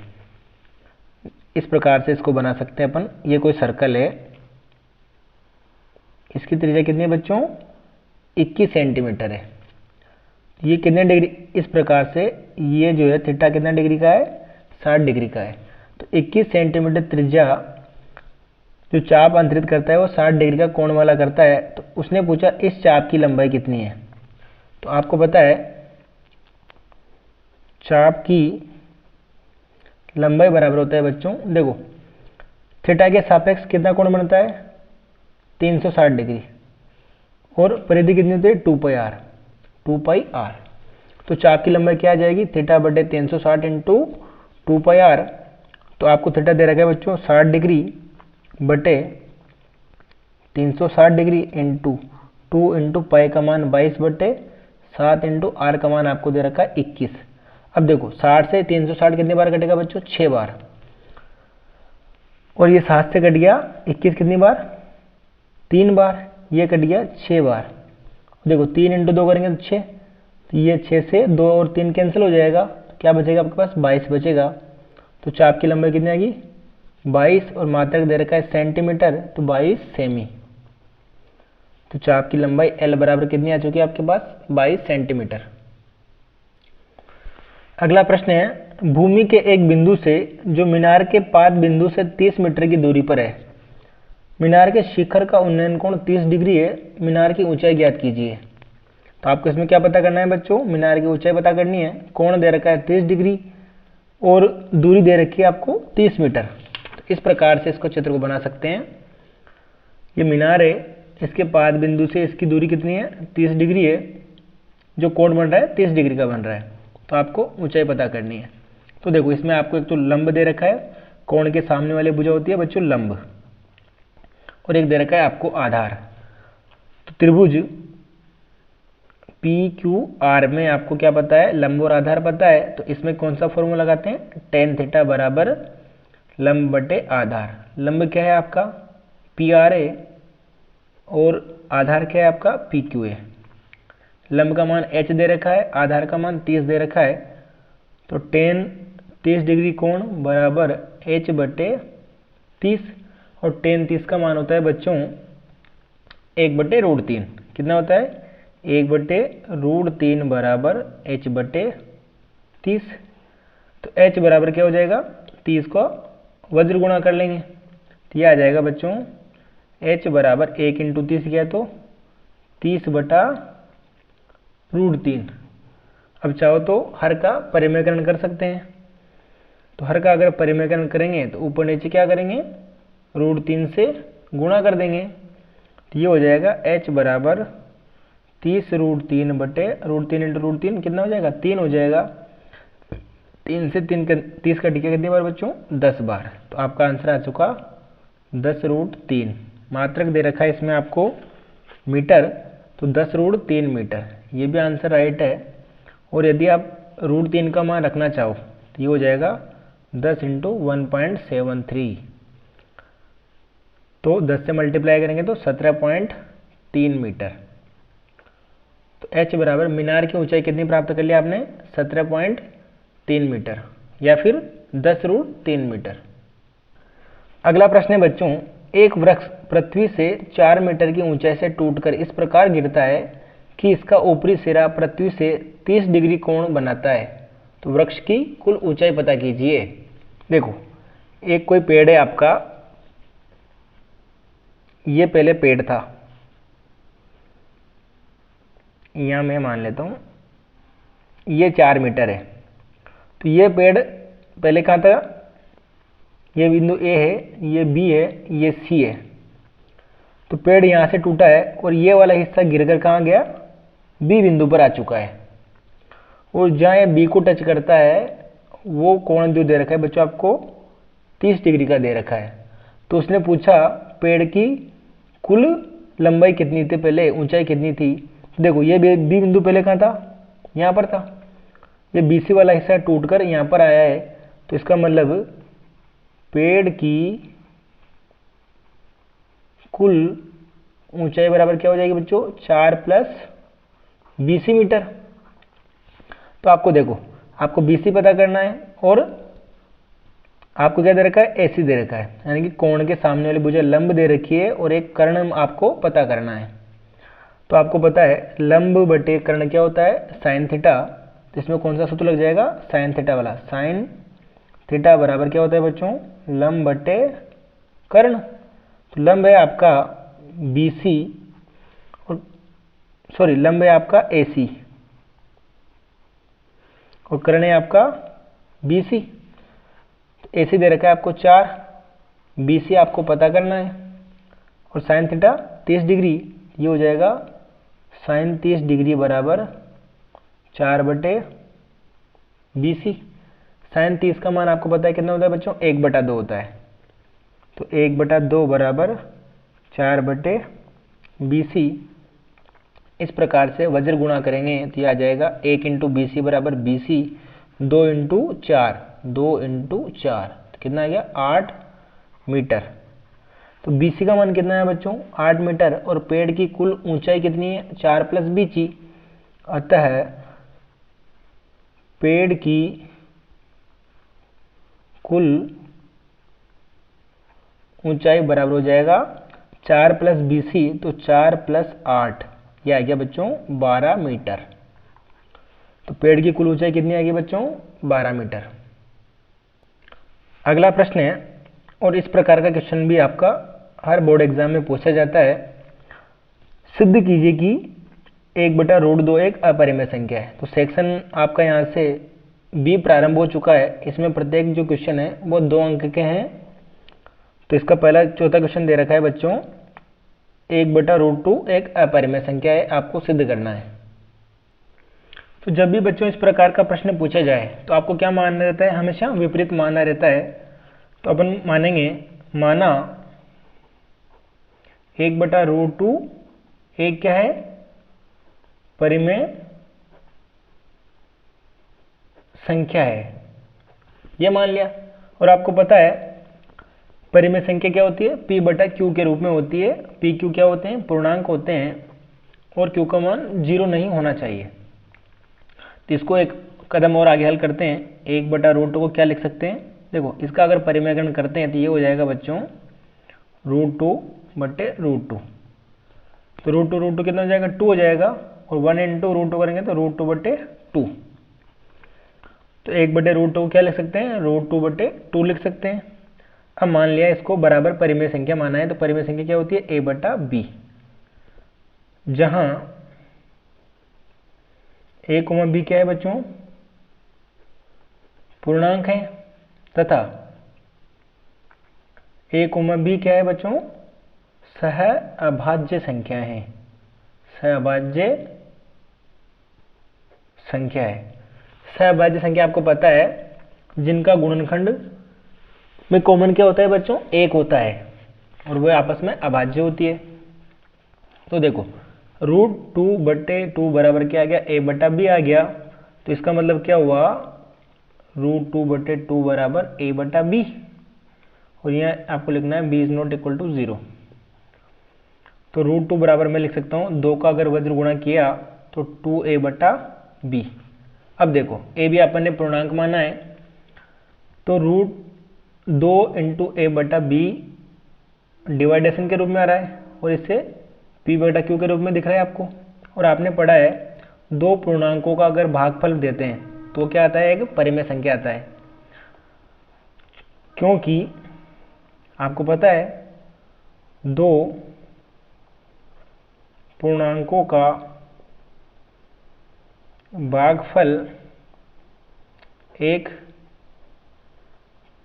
इस प्रकार से इसको बना सकते हैं अपन। ये कोई सर्कल है, इसकी त्रिज्या कितनी है बच्चों? 21 सेंटीमीटर है। ये कितने डिग्री, इस प्रकार से ये जो है थीटा कितना डिग्री का है? 60 डिग्री का है। तो 21 सेंटीमीटर त्रिज्या जो चाप अंतरित करता है वो 60 डिग्री का कोण वाला करता है। तो उसने पूछा इस चाप की लंबाई कितनी है। तो आपको पता है चाप की लंबाई बराबर होता है बच्चों, देखो थीटा के सापेक्ष कितना कोण बनता है? 360 डिग्री, और परिधि कितनी होती है? 2 पाई आर। तो चाप की लंबाई क्या आ जाएगी? थीटा बटे 360 इंटू 2 पाई आर। तो आपको थीटा दे रखा है बच्चों 60 डिग्री बटे 360 डिग्री इंटू 2 इंटू पाई का मान 22 बटे 7 इंटू आर का मान आपको दे रखा है 21। अब देखो 60 से 360 कितने बार कटेगा बच्चों? 6 बार। और ये 7 से कट गया 21 कितनी बार? 3 बार। ये कट गया 6 बार। देखो 3 इंटू 2 करेंगे तो 6, तो ये 6 से 2 और 3 कैंसिल हो जाएगा, तो क्या बचेगा आपके पास? 22 बचेगा। तो चाप की लंबाई कितनी आएगी? 22, और मात्रक दे रखा है सेंटीमीटर, तो 22 सेमी। तो चाप की लंबाई L बराबर कितनी आ चुकी है आपके पास? 22 सेंटीमीटर। अगला प्रश्न है भूमि के एक बिंदु से जो मीनार के पाद बिंदु से 30 मीटर की दूरी पर है, मीनार के शिखर का उन्नयन कोण 30 डिग्री है, मीनार की ऊंचाई ज्ञात कीजिए। तो आपको इसमें क्या पता करना है बच्चों? मीनार की ऊंचाई पता करनी है। कोण दे रखा है 30 डिग्री और दूरी दे रखी है आपको 30 मीटर। तो इस प्रकार से इसको चित्र को बना सकते हैं। ये मीनार है, इसके पाद बिंदु से इसकी दूरी कितनी है? 30 डिग्री है। जो कोण बन रहा है 30 डिग्री का बन रहा है, तो आपको ऊंचाई पता करनी है। तो देखो इसमें आपको एक तो लंब दे रखा है, कोण के सामने वाली भुजा होती है बच्चों लंब, और एक दे रखा है आपको आधार। तो त्रिभुज PQR में आपको क्या पता है? लंब और आधार पता है। तो इसमें कौन सा फॉर्मूला लगाते हैं? tan थीटा बराबर लंब बटे आधार। लंब क्या है आपका? PR है, और आधार क्या है आपका? PQ है। लंब का मान h दे रखा है, आधार का मान 30 दे रखा है। तो tan 30 डिग्री कोण बराबर h बटे 30, और tan 30 का मान होता है बच्चों 1/√3। कितना होता है? 1/√3 बराबर h बटे 30। तो h बराबर क्या हो जाएगा? 30 को वज्र गुणा कर लेंगे, तो यह आ जाएगा बच्चों h बराबर 1 इंटू 30 किया तो 30/√3। अब चाहो तो हर का परिमेयकरण कर सकते हैं। तो हर का अगर परिमेयकरण करेंगे तो ऊपर नीचे क्या करेंगे? √3 से गुणा कर देंगे। तो ये हो जाएगा h बराबर 30√3 बटे √3 इंटू √3 कितना हो जाएगा? 3 हो जाएगा। 3 से 30 का टिका कितनी बार बच्चों? 10 बार। तो आपका आंसर आ चुका 10√3। मात्रक दे रखा है इसमें आपको मीटर, तो 10√3 मीटर। ये भी आंसर राइट है। और यदि आप √3 का मान रखना चाहो तो ये हो जाएगा 10 इंटू 1.73। तो 10 से मल्टीप्लाई करेंगे तो 17.3 मीटर। तो h बराबर मीनार की ऊंचाई कितनी प्राप्त कर लिया आपने? 17.3 मीटर, या फिर 10√3 मीटर। अगला प्रश्न है बच्चों एक वृक्ष पृथ्वी से 4 मीटर की ऊंचाई से टूटकर इस प्रकार गिरता है कि इसका ऊपरी सिरा पृथ्वी से 30 डिग्री कोण बनाता है। तो वृक्ष की कुल ऊंचाई पता कीजिए। देखो एक कोई पेड़ है आपका, ये पहले पेड़ था, यहां मैं मान लेता हूं ये 4 मीटर है। तो ये पेड़ पहले कहां था? ये बिंदु A है, ये B है, ये C है। तो पेड़ यहां से टूटा है और ये वाला हिस्सा गिरकर कहां गया? B बिंदु पर आ चुका है। और जहां ये B को टच करता है वो कोण जो दे रखा है बच्चों आपको 30 डिग्री का दे रखा है। तो उसने पूछा पेड़ की कुल लंबाई कितनी थी, पहले ऊंचाई कितनी थी। देखो ये B बिंदु पहले कहां था? यहां पर था। ये BC वाला हिस्सा टूटकर यहां पर आया है। तो इसका मतलब पेड़ की कुल ऊंचाई बराबर क्या हो जाएगी बच्चों, 4 प्लस BC मीटर। तो आपको देखो, आपको BC पता करना है और आपको क्या दे रखा है, AC दे रखा है, यानी कि कोण के सामने वाली भुजा लंब दे रखी है और एक कर्ण आपको पता करना है। तो आपको पता है लंब बटे कर्ण क्या होता है, साइन थीटा। तो इसमें कौन सा सूत्र लग जाएगा, साइन थीटा वाला। साइन थीटा बराबर क्या होता है बच्चों, लंब बटे कर्ण। तो लंब है आपका BC और सॉरी लंब है आपका AC और कर्ण है आपका BC। AC दे रखा है आपको 4, BC आपको पता करना है और साइन थीटा 30 डिग्री, ये हो जाएगा साइन 30 डिग्री बराबर 4 बटे BC। साइन 30 का मान आपको पता है कितना होता है बच्चों, 1/2 होता है। तो 1/2 बराबर 4 बटे BC। इस प्रकार से वज्र गुणा करेंगे तो यह आ जाएगा 1 इंटू BC बराबर BC 2 इंटू 4, 2 इंटू 4 तो कितना आ गया, 8 मीटर। तो BC का मान कितना है बच्चों, 8 मीटर और पेड़ की कुल ऊंचाई कितनी है, 4 प्लस BC। अतः पेड़ की कुल ऊंचाई बराबर हो जाएगा 4 प्लस BC, तो 4 प्लस 8, यह आ गया बच्चों 12 मीटर। तो पेड़ की कुल ऊंचाई कितनी आएगी बच्चों, 12 मीटर। अगला प्रश्न है, और इस प्रकार का क्वेश्चन भी आपका हर बोर्ड एग्जाम में पूछा जाता है। सिद्ध कीजिए कि 1/√2 एक अपरिमेय संख्या है। तो सेक्शन आपका यहाँ से B प्रारंभ हो चुका है। इसमें प्रत्येक जो क्वेश्चन है वो 2 अंक के हैं। तो इसका पहला चौथा क्वेश्चन दे रखा है बच्चों, 1/√2 एक अपरिमेय संख्या है, आपको सिद्ध करना है। तो जब भी बच्चों इस प्रकार का प्रश्न पूछा जाए तो आपको क्या मानना रहता है, हमेशा विपरीत मानना रहता है। तो अपन मानेंगे, माना 1/√2 एक क्या है, परिमेय संख्या है, यह मान लिया। और आपको पता है परिमेय संख्या क्या होती है, P/Q के रूप में होती है। PQ क्या होते हैं, पूर्णांक होते हैं और Q का मान 0 नहीं होना चाहिए। तो इसको एक कदम और आगे हल करते हैं। 1/√2 को क्या लिख सकते हैं, देखो इसका अगर परिमेयकरण करते हैं तो ये हो जाएगा बच्चों √2/√2। तो √2 कितना हो जाएगा, 2 हो जाएगा और 1 इंटू √2 करेंगे तो √2/2। तो 1/√2 को क्या लिख सकते हैं, √2/2 लिख सकते हैं। अब मान लिया इसको बराबर परिमेय संख्या माना है, तो परिमेय संख्या क्या होती है, A/B, जहां A, B क्या है बच्चों, पूर्णांक है, तथा A, B क्या है बच्चों, सहअभाज्य संख्या है, सहअभाज्य संख्या है। सहअभाज्य संख्या आपको पता है जिनका गुणनखंड में कॉमन क्या होता है बच्चों, 1 होता है और वह आपस में अभाज्य होती है। तो देखो √2/2 बराबर क्या आ गया, A/B आ गया। तो इसका मतलब क्या हुआ, √2/2 बराबर A/B। और यह आपको लिखना है B ≠ 0। तो √2 बराबर मैं लिख सकता हूँ 2 का अगर वज्र गुणा किया तो 2A/B। अब देखो A भी अपन ने पूर्णांक माना है, तो √2 इंटू A/B डिवाइडेशन के रूप में आ रहा है और इससे P/Q के रूप में दिख रहा है आपको। और आपने पढ़ा है दो पूर्णांकों का अगर भागफल देते हैं तो क्या आता है, एक परिमेय संख्या आता है। क्योंकि आपको पता है दो पूर्णांकों का भागफल एक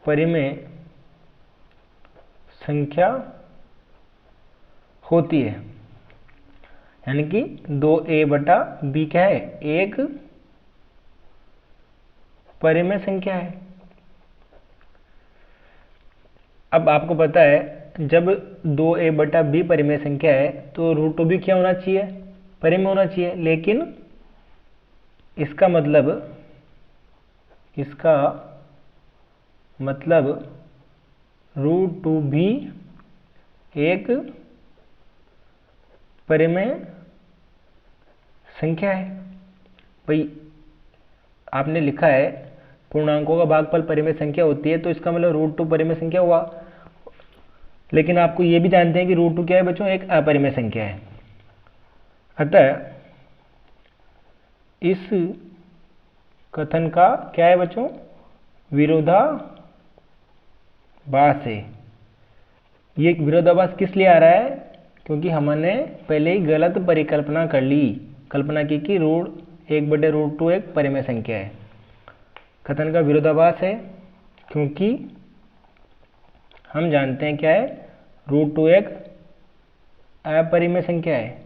परिमेय संख्या होती है, यानी कि 2A/B क्या है, एक परिमेय संख्या है। अब आपको पता है जब 2A/B परिमेय संख्या है तो √2 भी क्या होना चाहिए, परिमेय होना चाहिए। लेकिन इसका मतलब √2 भी एक परिमेय संख्या है। भाई आपने लिखा है पूर्णांकों का भागफल परिमेय संख्या होती है, तो इसका मतलब √2 परिमेय संख्या हुआ। लेकिन आपको ये भी जानते हैं कि √2 क्या है बच्चों, एक अपरिमेय संख्या है। अतः इस कथन का क्या है बच्चों, विरोधाभास है। ये विरोधाभास किस लिए आ रहा है, क्योंकि हमने पहले ही गलत परिकल्पना कर ली, कल्पना की कि √1/√2 एक परिमेय संख्या है। कथन का विरोधाभास है क्योंकि हम जानते हैं क्या है, √2 एक अपरिमेय संख्या है,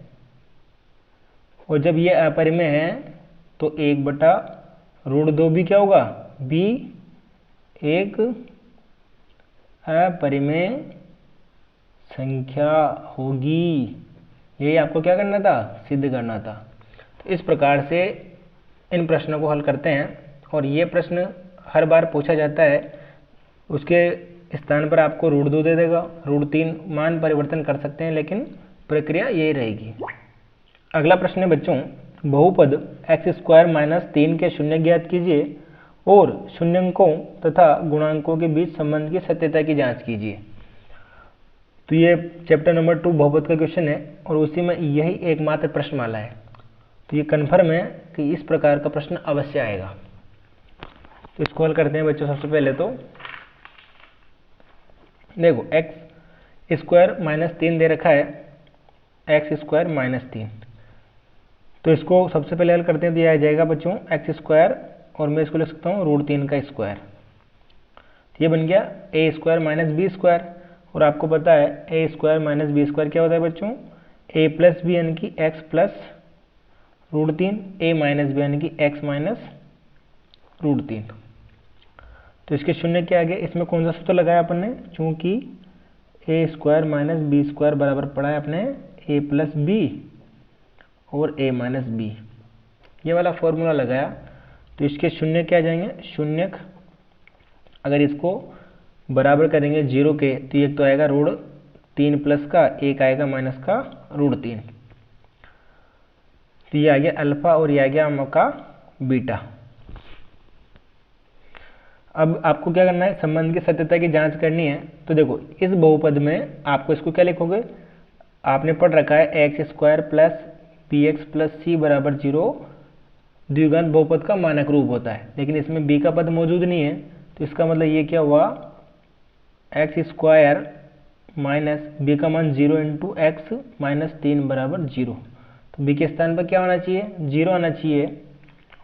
और जब ये अपरिमेय है तो 1/√2 भी क्या होगा, भी एक अपरिमेय संख्या होगी। यही आपको क्या करना था, सिद्ध करना था। तो इस प्रकार से इन प्रश्नों को हल करते हैं, और ये प्रश्न हर बार पूछा जाता है। उसके स्थान पर आपको √2 दे देगा, √3 मान परिवर्तन कर सकते हैं, लेकिन प्रक्रिया यही रहेगी। अगला प्रश्न है बच्चों, बहुपद x² - 3 के शून्य ज्ञात कीजिए और शून्यंकों तथा गुणांकों के बीच संबंध की सत्यता की जांच कीजिए। तो ये चैप्टर नंबर 2 बहुपद का क्वेश्चन है, और उसी में यही एकमात्र प्रश्नमाला है। तो ये कन्फर्म है कि इस प्रकार का प्रश्न अवश्य आएगा। तो इसको हल करते हैं बच्चों। सबसे पहले तो देखो x² - 3 दे रखा है, x² - 3। तो इसको सबसे पहले हल करते हैं, तो यह आ जाएगा बच्चों x², और मैं इसको लिख सकता हूँ √3 का स्क्वायर। ये बन गया a² - b², और आपको पता है a² - b² क्या होता है बच्चों, a + b यानी कि x + √3, a - b यानी कि x - √3। तो इसके शून्य के आगे इसमें कौन सा सूत्र लगाया अपन ने, चूंकि a² - b² बराबर पड़ा है अपने a + b और a - b, ये वाला फॉर्मूला लगाया। तो इसके शून्य क्या आ जाएंगे, शून्य अगर इसको बराबर करेंगे 0 के, तो एक तो आएगा √3 प्लस का, एक आएगा माइनस का √3। तो ये आ गया अल्फा, और ये आ गया आपका बीटा। अब आपको क्या करना है, संबंध की सत्यता की जांच करनी है। तो देखो इस बहुपद में आपको इसको क्या लिखोगे, आपने पढ़ रखा है x² + bx + c = 0 द्विघात बहुपद का मानक रूप होता है, लेकिन इसमें b का पद मौजूद नहीं है। तो इसका मतलब ये क्या हुआ, x² - b का मान 0 × x - 3 = 0। तो b के स्थान पर क्या होना चाहिए, 0 आना चाहिए।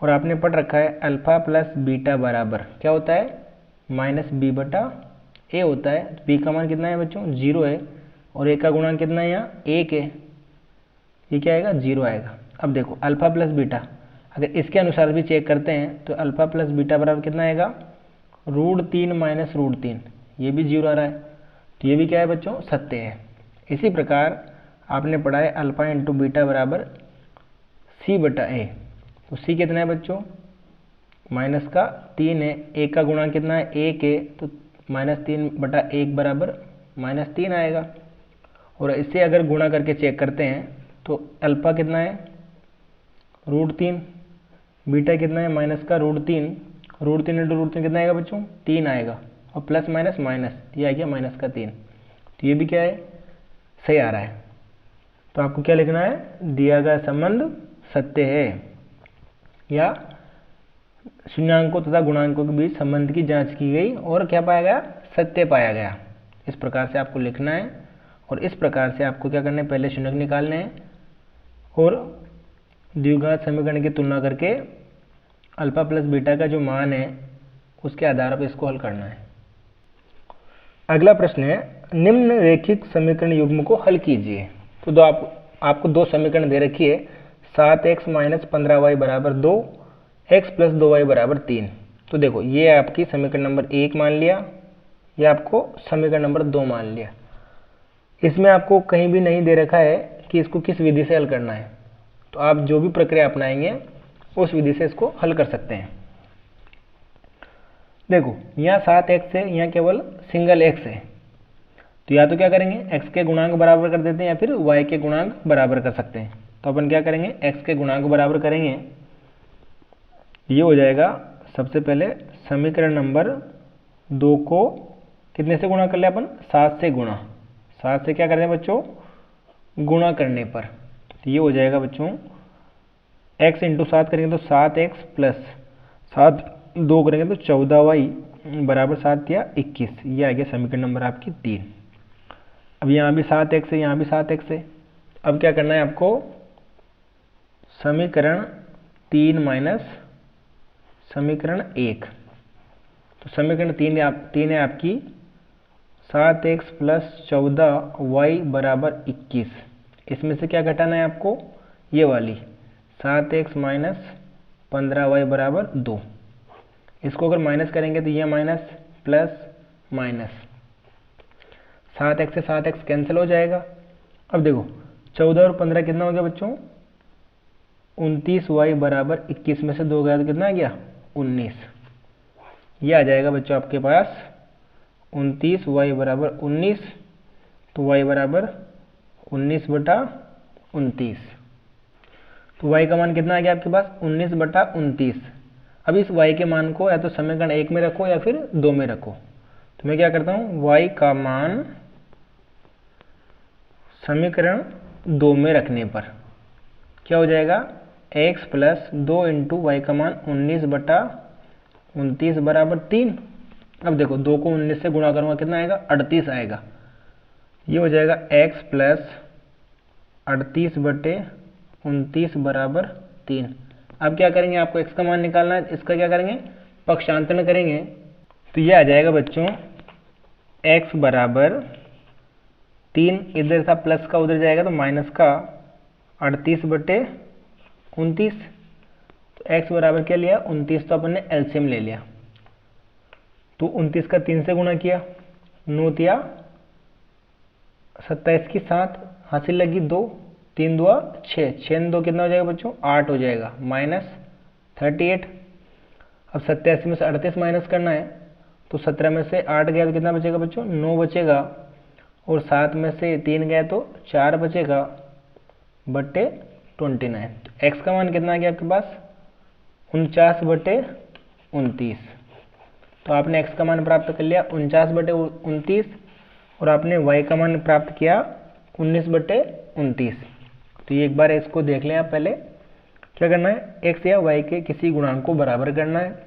और आपने पढ़ रखा है अल्फा + बीटा बराबर क्या होता है, -b/a होता है। तो b का मान कितना है बच्चों, 0 है, और a का गुणांक कितना है, यहाँ 1 है। ये क्या आएगा, 0 आएगा। अब देखो अल्फा + बीटा, अगर इसके अनुसार भी चेक करते हैं तो अल्फा + बीटा बराबर कितना आएगा, √3 - √3, ये भी 0 आ रहा है। तो ये भी क्या है बच्चों, सत्य है। इसी प्रकार आपने पढ़ा है अल्फा × बीटा बराबर c/a। तो c कितना है बच्चों, -3 है, 1 का गुणांक कितना है, 1 है, तो -3/1 बराबर -3 आएगा। और इससे अगर गुणा करके चेक करते हैं तो अल्फा कितना है, √3, बीटा कितना है, -√3, √3 × √3 कितना आएगा बच्चों, 3 आएगा, और प्लस माइनस माइनस, ये आ गया -3। तो ये भी क्या है, सही आ रहा है। तो आपको क्या लिखना है, दिया गया संबंध सत्य है, या शून्यांकों तथा गुणांकों के बीच संबंध की जांच की गई और क्या पाया गया, सत्य पाया गया। इस प्रकार से आपको लिखना है, और इस प्रकार से आपको क्या करना है, पहले शून्यक निकालने हैं और द्विघात समीकरण की तुलना करके अल्फा + बीटा का जो मान है उसके आधार पर इसको हल करना है। अगला प्रश्न है, निम्न रैखिक समीकरण युग्म को हल कीजिए। तो आपको दो समीकरण दे रखी है, 7x - 15y = 2, x + 2y = 3। तो देखो ये आपकी समीकरण नंबर 1 मान लिया, ये आपको समीकरण नंबर 2 मान लिया। इसमें आपको कहीं भी नहीं दे रखा है कि इसको किस विधि से हल करना है, तो आप जो भी प्रक्रिया अपनाएंगे उस विधि से इसको हल कर सकते हैं। देखो यहाँ 7x है, यहाँ केवल सिंगल x है, तो या तो क्या करेंगे, x के गुणांक बराबर कर देते हैं या फिर y के गुणांक बराबर कर सकते हैं। तो अपन क्या करेंगे, x के गुणांक बराबर करेंगे। ये हो जाएगा सबसे पहले समीकरण नंबर 2 को कितने से गुणा कर लिया अपन, 7 से गुणा। 7 से क्या करते हैं बच्चों, गुणा करने पर। तो ये हो जाएगा बच्चों x इंटू 7 करेंगे तो 7x प्लस 7 2 करेंगे तो 14y बराबर 7 या 21। ये आ गया समीकरण नंबर आपकी 3। अब यहाँ भी 7x है, यहाँ भी 7x है। अब क्या करना है आपको, समीकरण 3 माइनस समीकरण 1। तो समीकरण 3 है आपकी 7x प्लस 14y बराबर 21। इसमें से क्या घटाना है आपको, ये वाली 7x माइनस 15y बराबर 2। इसको अगर माइनस करेंगे तो ये माइनस प्लस माइनस, 7x से 7x कैंसिल हो जाएगा। अब देखो 14 और 15 कितना हो गया बच्चों, 29y बराबर 21 में से 2 गया तो कितना आ गया, 19। ये आ जाएगा बच्चों आपके पास 29y बराबर 19। तो y बराबर 19/29। तो y का मान कितना आ गया आपके पास, 19/29। अब इस y के मान को या तो समीकरण 1 में रखो या फिर 2 में रखो। तो मैं क्या करता हूँ, y का मान समीकरण 2 में रखने पर क्या हो जाएगा, x प्लस 2 इंटू वाई का मान 19/29 बराबर 3। अब देखो 2 को 19 से गुणा करूँगा कितना आएगा, 38 आएगा। ये हो जाएगा x प्लस 38/29 बराबर 3। अब क्या करेंगे, आपको x का मान निकालना है, इसका क्या करेंगे, पक्षांतरण करेंगे। तो ये आ जाएगा बच्चों x बराबर 3, इधर था प्लस का उधर जाएगा तो माइनस का 38/29। तो x बराबर क्या लिया, 29। तो अपन ने एलसीएम ले लिया। तो 29 का 3 से गुणा किया, 9 या 27 की 7 हासिल लगी 2, 3 2 6, 6 2 कितना हो जाएगा बच्चों, 8 हो जाएगा, माइनस 38। अब 87 में से 38 माइनस करना है, तो 17 में से 8 गया तो कितना बचेगा बच्चों, 9 बचेगा। और 7 में से 3 गया तो 4 बचेगा बटे 29। तो x का मान कितना आ गया आपके पास, 49/29। तो आपने x का मान प्राप्त कर लिया 49/29 और आपने y का मान प्राप्त किया 19/29। तो ये एक बार इसको देख लें आप। पहले क्या करना है, x या y के किसी गुणांक को बराबर करना है,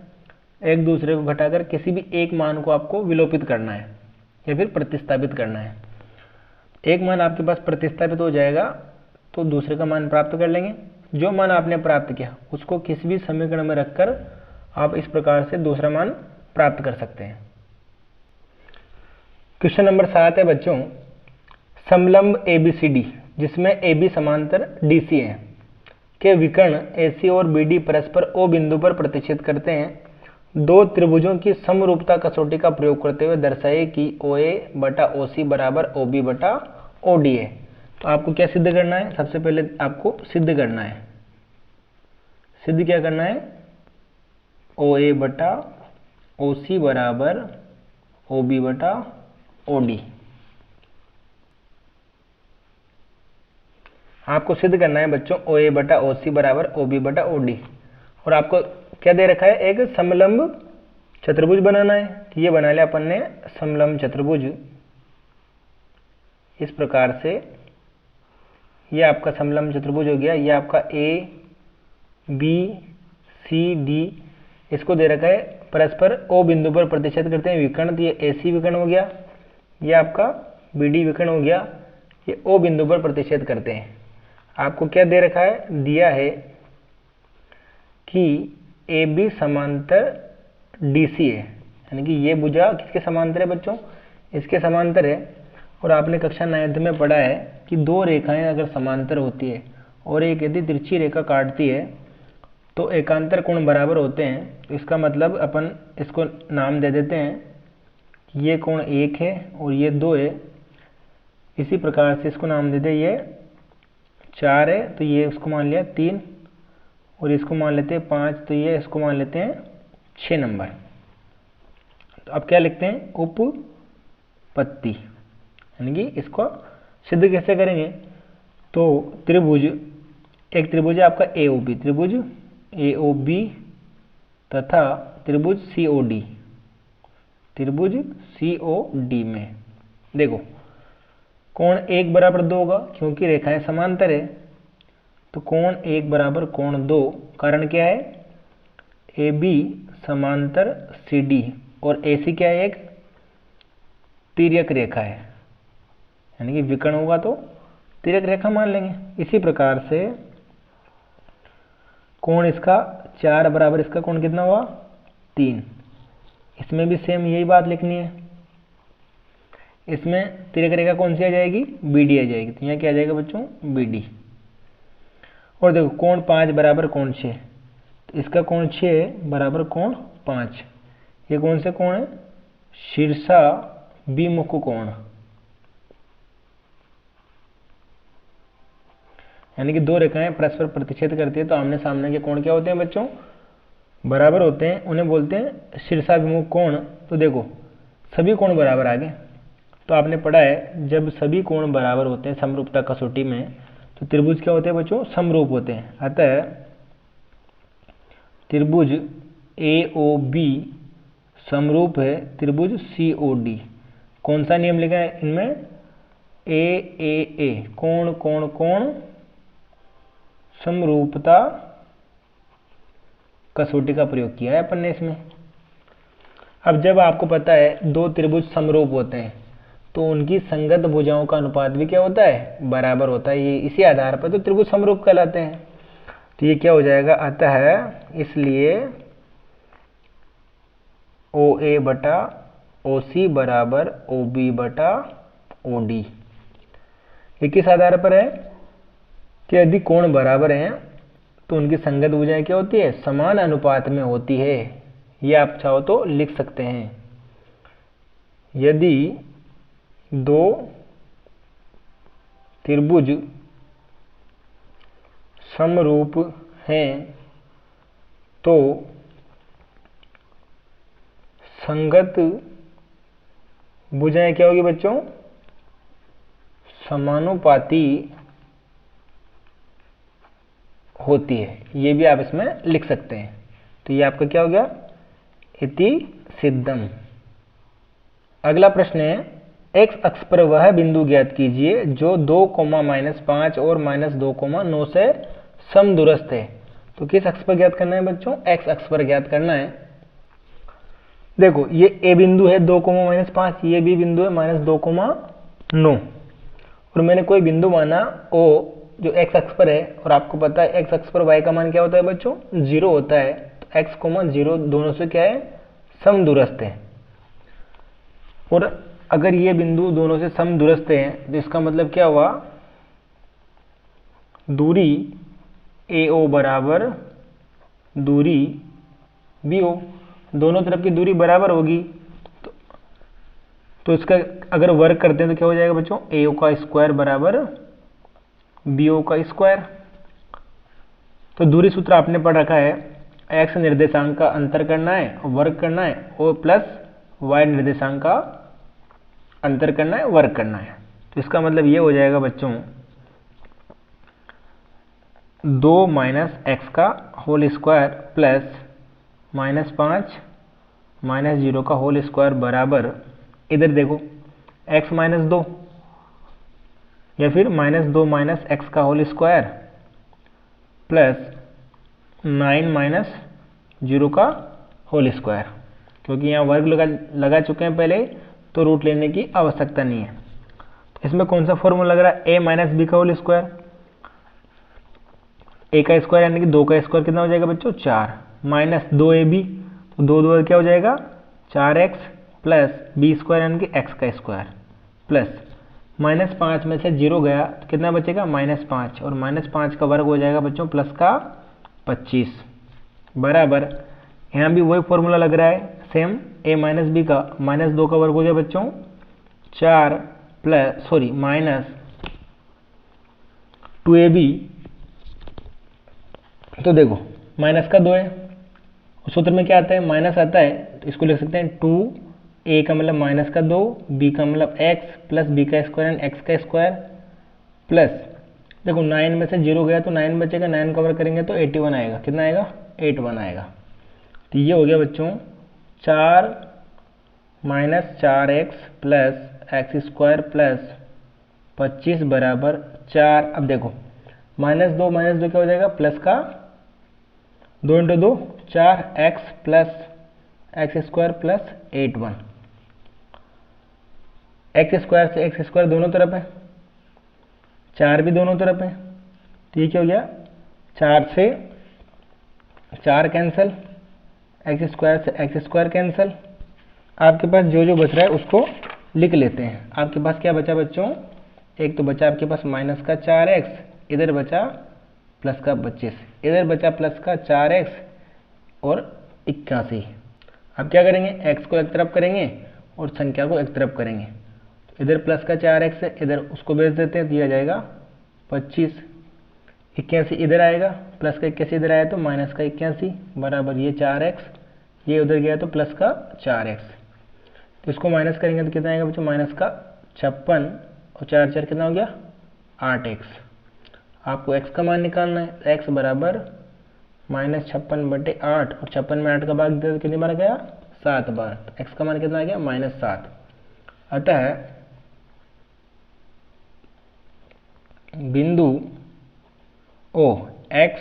एक दूसरे को घटाकर किसी भी एक मान को आपको विलोपित करना है या फिर प्रतिस्थापित करना है। एक मान आपके पास प्रतिस्थापित हो जाएगा तो दूसरे का मान प्राप्त कर लेंगे। जो मान आपने प्राप्त किया उसको किसी भी समीकरण में रखकर आप इस प्रकार से दूसरा मान प्राप्त कर सकते हैं। क्वेश्चन नंबर 7 है बच्चों, समलंब ABCD जिसमें AB समांतर DC है के विकर्ण AC और BD परस्पर O बिंदु पर प्रतिच्छेद करते हैं। दो त्रिभुजों की समरूपता कसौटी का प्रयोग करते हुए दर्शाइए कि OA/OC बराबर OB/OD है। तो आपको क्या सिद्ध करना है, सबसे पहले आपको सिद्ध करना है, सिद्ध क्या करना है, OA/OC बराबर OB/OD। आपको सिद्ध करना है बच्चों OA/OC बराबर OB/OD। और आपको क्या दे रखा है, एक समलंब चतुर्भुज बनाना है। तो ये बना लिया अपन ने समलंब चतुर्भुज इस प्रकार से। ये आपका समलंब चतुर्भुज हो गया। ये आपका ABCD इसको दे रखा है परस्पर O बिंदु पर प्रतिच्छेद करते हैं विकर्ण। तो ये AC विकर्ण हो गया, ये आपका BD विकर्ण हो गया, ये O बिंदु पर प्रतिच्छेद करते हैं। आपको क्या दे रखा है, दिया है कि AB समांतर DC है, यानी कि ये भुजा किसके समांतर है बच्चों, इसके समांतर है। और आपने कक्षा 9th में पढ़ा है कि दो रेखाएं अगर समांतर होती है और एक यदि तिरछी रेखा काटती है तो एकांतर कोण बराबर होते हैं। तो इसका मतलब अपन इसको नाम दे देते हैं कि ये कोण 1 है और ये 2 है। इसी प्रकार से इसको नाम दे दें, ये 4 है तो ये उसको मान लिया 3, और इसको मान लेते हैं 5, तो ये इसको मान लेते हैं 6 नंबर। तो अब क्या लिखते हैं, उपपत्ति, यानी कि इसको सिद्ध कैसे करेंगे, तो त्रिभुज, एक त्रिभुज है आपका AOB, त्रिभुज AOB तथा त्रिभुज COD, त्रिभुज COD में देखो कोण 1 बराबर 2 होगा क्योंकि रेखाएं समांतर है, तो कोण 1 बराबर कोण 2, कारण क्या है, AB समांतर CD और AC क्या है, एक तिर्यक रेखा है, यानी कि विकर्ण होगा तो तिर्यक रेखा मान लेंगे। इसी प्रकार से कोण इसका 4 बराबर इसका कोण कितना हुआ 3, इसमें भी सेम यही बात लिखनी है। इसमें तिर्यक रेखा कौन सी आ जाएगी, BD आ जाएगी, तो यहाँ क्या आ जाएगा बच्चों, BD। और देखो कोण 5 बराबर कोण 6, तो इसका कोण 6 बराबर कोण 5, ये कौन से कोण है, शीर्षा विमुख कोण, यानी कि दो रेखाएं परस्पर प्रतिच्छेद करती है तो आमने सामने के कोण क्या होते हैं बच्चों, बराबर होते हैं, उन्हें बोलते हैं शीर्षाभिमुख कोण। तो देखो सभी कोण बराबर आ गए, तो आपने पढ़ा है जब सभी कोण बराबर होते हैं समरूपता कसौटी में तो त्रिभुज क्या होते हैं बच्चों, समरूप होते हैं। अतः त्रिभुज AOB समरूप है त्रिभुज COD। कौन सा नियम लिखा है इनमें, AAA, कोण कोण कोण समरूपता कसौटी का प्रयोग किया है अपन ने इसमें। अब जब आपको पता है दो त्रिभुज समरूप होते हैं तो उनकी संगत भुजाओं का अनुपात भी क्या होता है, बराबर होता है। ये इसी आधार पर तो त्रिभुज समरूप कहलाते हैं। तो ये क्या हो जाएगा, अतः इसलिए OA बटा OC बराबर OB बटा OD। ये किस आधार पर है कि यदि कोण बराबर हैं तो उनकी संगत भुजाएं क्या होती है, समान अनुपात में होती है। ये आप चाहो तो लिख सकते हैं, यदि दो त्रिभुज समरूप हैं तो संगत भुजाएं क्या होगी बच्चों, समानुपाती होती है। ये भी आप इसमें लिख सकते हैं। तो ये आपका क्या हो गया, इति सिद्धम। अगला प्रश्न है, x अक्ष पर वह बिंदु ज्ञात कीजिए जो 2, -5 और -2, 9 से समदूरस्थ है। तो किस अक्ष पर ज्ञात करना है बच्चों, x अक्ष पर ज्ञात करना है। देखो ये A बिंदु है 2, -5, ये भी बिंदु है -2, 9 और मैंने कोई बिंदु माना O जो x अक्ष पर है, और आपको पता है x अक्ष पर y का मान क्या होता है बच्चों, 0 होता है। तो x, 0 दोनों से क्या है, समदूरस्थ है। और अगर ये बिंदु दोनों से समदूरस्थ है तो इसका मतलब क्या हुआ, दूरी AO बराबर दूरी BO, दोनों तरफ की दूरी बराबर होगी। तो इसका अगर वर्ग करते हैं तो क्या हो जाएगा बच्चों, AO का स्क्वायर बराबर BO का स्क्वायर। तो दूरी सूत्र आपने पढ़ रखा है, x निर्देशांक का अंतर करना है और वर्ग करना है, और प्लस y निर्देशांक का अंतर करना है, वर्ग करना है। तो इसका मतलब ये हो जाएगा बच्चों 2 - x का होल स्क्वायर प्लस -5 -0 का होल स्क्वायर बराबर, इधर देखो x - 2 या फिर -2 - x का होल स्क्वायर प्लस 9 - 0 का होल स्क्वायर। क्योंकि यहाँ वर्ग लगा चुके हैं पहले तो रूट लेने की आवश्यकता नहीं है। तो इसमें कौन सा फॉर्मूला लग रहा है, a - b का होल स्क्वायर, a का स्क्वायर यानी कि 2 का स्क्वायर कितना हो जाएगा बच्चों, 4 -2ab, तो 2 क्या हो जाएगा 4x प्लस b स्क्वायर यानी कि x का स्क्वायर प्लस -5 में से 0 गया तो कितना बचेगा, -5, और -5 का वर्ग हो जाएगा बच्चों प्लस का 25 बराबर, यहाँ भी वही फॉर्मूला लग रहा है सेम, a - b का -2 का वर्ग हो गया बच्चों 4 प्लस सॉरी -2ab। तो देखो माइनस का 2 है, सूत्र में क्या आता है, माइनस आता है, तो इसको लिख सकते हैं 2 ए का मतलब माइनस का 2, बी का मतलब एक्स प्लस बी का स्क्वायर एंड एक्स का स्क्वायर प्लस, देखो 9 में से 0 गया तो 9 बचेगा, 9 कवर करेंगे तो 81 आएगा। कितना आएगा? 81 आएगा। तो ये हो गया बच्चों 4 minus 4x plus x square plus 25 बराबर 4। अब देखो -2 -2 क्या हो जाएगा? प्लस का 2 into 2 4 x plus x square plus 81। X square से एक्स स्क्वायर दोनों तरफ है, 4 भी दोनों तरफ है, तो ये क्या हो गया? 4 से 4 कैंसिल, एक्स स्क्वायर से एक्स स्क्वायर कैंसिल। आपके पास जो जो बच रहा है उसको लिख लेते हैं। आपके पास क्या बचा बच्चों? एक तो बचा आपके पास माइनस का 4x, इधर बचा प्लस का 25, इधर बचा प्लस का 4x और 81। अब क्या करेंगे? x को एक तरफ करेंगे और संख्या को एक तरफ करेंगे। इधर प्लस का 4x है, इधर उसको भेज देते हैं, दिया जाएगा 25। 81 इधर आएगा, प्लस का 81 इधर आया तो माइनस का 81 बराबर ये 4x, ये उधर गया तो प्लस का 4x। तो इसको माइनस करेंगे तो कितना आएगा बच्चों? माइनस का 56 और 4 4 कितना हो गया? 8x। आपको x का मान निकालना है, x बराबर -56/8 और 56 में 8 का भाग दिया तो कितनी बार गया? 7 बार। तो x का मान कितना आ गया? -7। अतः बिंदु O x,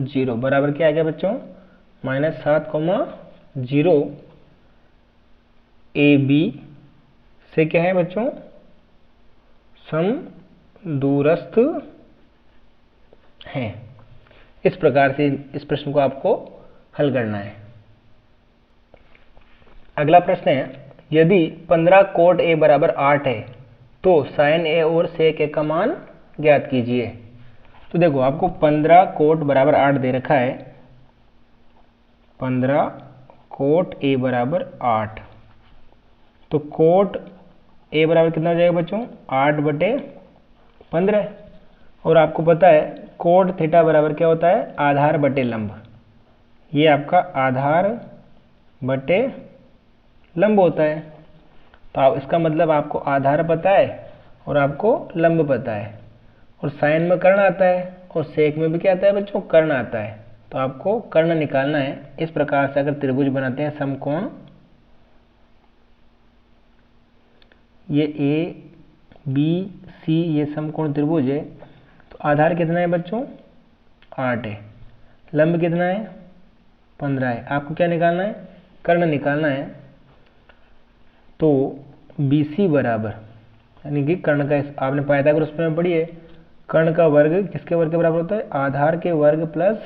0 बराबर क्या आ गया बच्चों? -7, 0 AB से क्या है बच्चों? समदूरस्थ है। इस प्रकार से इस प्रश्न को आपको हल करना है। अगला प्रश्न है, यदि 15 कोट A बराबर 8 है तो साइन A और सेक A का मान ज्ञात कीजिए। तो देखो आपको 15 कोट बराबर 8 दे रखा है, 15 कोट A बराबर 8, तो कोट A बराबर कितना हो जाएगा बच्चों? 8/15। और आपको पता है कोट थीटा बराबर क्या होता है? आधार बटे लंब। ये आपका आधार बटे लंब होता है। तो आप इसका मतलब आपको आधार पता है और आपको लंब पता है, और साइन में कर्ण आता है और सेक में भी क्या आता है बच्चों? कर्ण आता है। तो आपको कर्ण निकालना है। इस प्रकार से अगर त्रिभुज बनाते हैं समकोण, ये ए बी सी ये समकोण त्रिभुज है, तो आधार कितना है बच्चों? 8 है, लंब कितना है? 15 है। आपको क्या निकालना है? कर्ण निकालना है। तो बी सी बराबर, यानी कि कर्ण का, आपने पाइथागोरस में पढ़ी है, कर्ण का वर्ग किसके वर्ग के बराबर होता है? आधार के वर्ग प्लस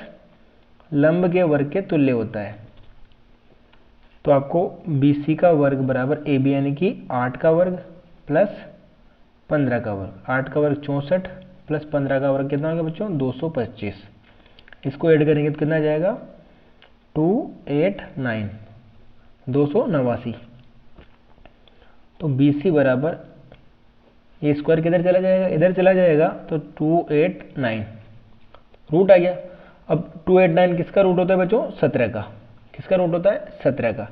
लंब के वर्ग के तुल्य होता है। तो आपको बी सी का वर्ग बराबर ए बी, यानी कि 8 का वर्ग प्लस 15 का वर्ग। 8 का वर्ग 64 प्लस 15 का वर्ग कितना होगा बच्चों? 225। इसको ऐड करेंगे तो कितना जाएगा? 289, 289। तो बी सी बराबर, ये स्क्वायर किधर चला जाएगा? इधर चला जाएगा, तो 289 रूट आ गया। अब 289 किसका रूट होता है बच्चों? 17 का। किसका रूट होता है? 17 का।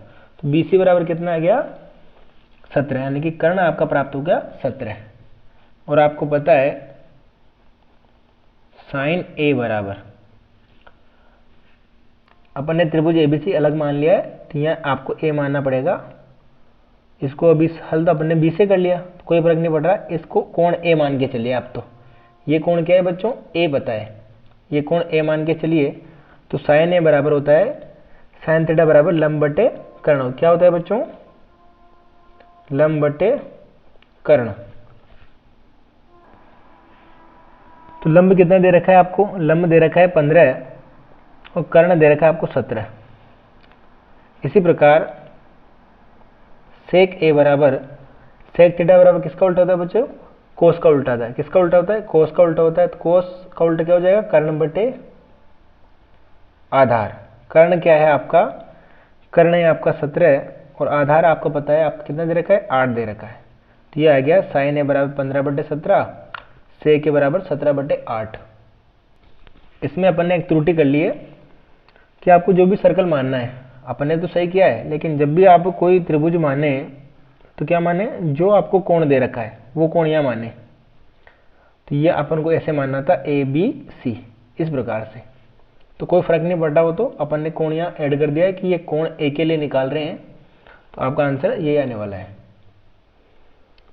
तो बी सी बराबर कितना आ गया? 17, यानी कि कर्ण आपका प्राप्त हो गया 17। और आपको पता है साइन ए बराबर, अपन ने त्रिभुज एबीसी अलग मान लिया है, तो यहाँ आपको ए मानना पड़ेगा। इसको अभी हल तो अपन ने बी से कर लिया, तो कोई फर्क नहीं पड़ रहा। इसको कोण ए मान के चलिए आप। तो ये कोण क्या है बच्चों? ए पता है, ये कोण ए मान के चलिए। तो साइन ए बराबर होता है साइन थीटा बराबर लंब बटे कर्ण। क्या होता है बच्चों? लंब बटे कर्ण। तो लंब कितना दे रखा है आपको? लंब दे रखा है 15 और कर्ण दे रखा है आपको 17। इसी प्रकार सेक ए बराबर, सेक थीटा बराबर किसका उल्टा होता है बच्चों? कोस का उल्टा होता है। किसका उल्टा होता है? कोस का उल्टा होता है। तो कोस का उल्टा क्या हो जाएगा? कर्ण बटे आधार। कर्ण क्या है आपका? कर्ण है आपका 17 और आधार आपको पता है आपको कितना दे रखा है? 8 दे रखा है। तो ये आ गया साइन ए बराबर 15/17, सेक ए बराबर 17/8। इसमें अपन ने एक त्रुटि कर ली है कि आपको जो भी सर्कल मानना है, अपन ने तो सही किया है, लेकिन जब भी आप कोई त्रिभुज माने तो क्या माने, जो आपको कोण दे रखा है वो कोण यहाँ माने। तो ये अपन को ऐसे मानना था ABC, इस प्रकार से। तो कोई फर्क नहीं पड़ता वो, तो अपन ने कोण यहाँ ऐड कर दिया है कि ये कोण A के लिए निकाल रहे हैं, तो आपका आंसर ये आने वाला है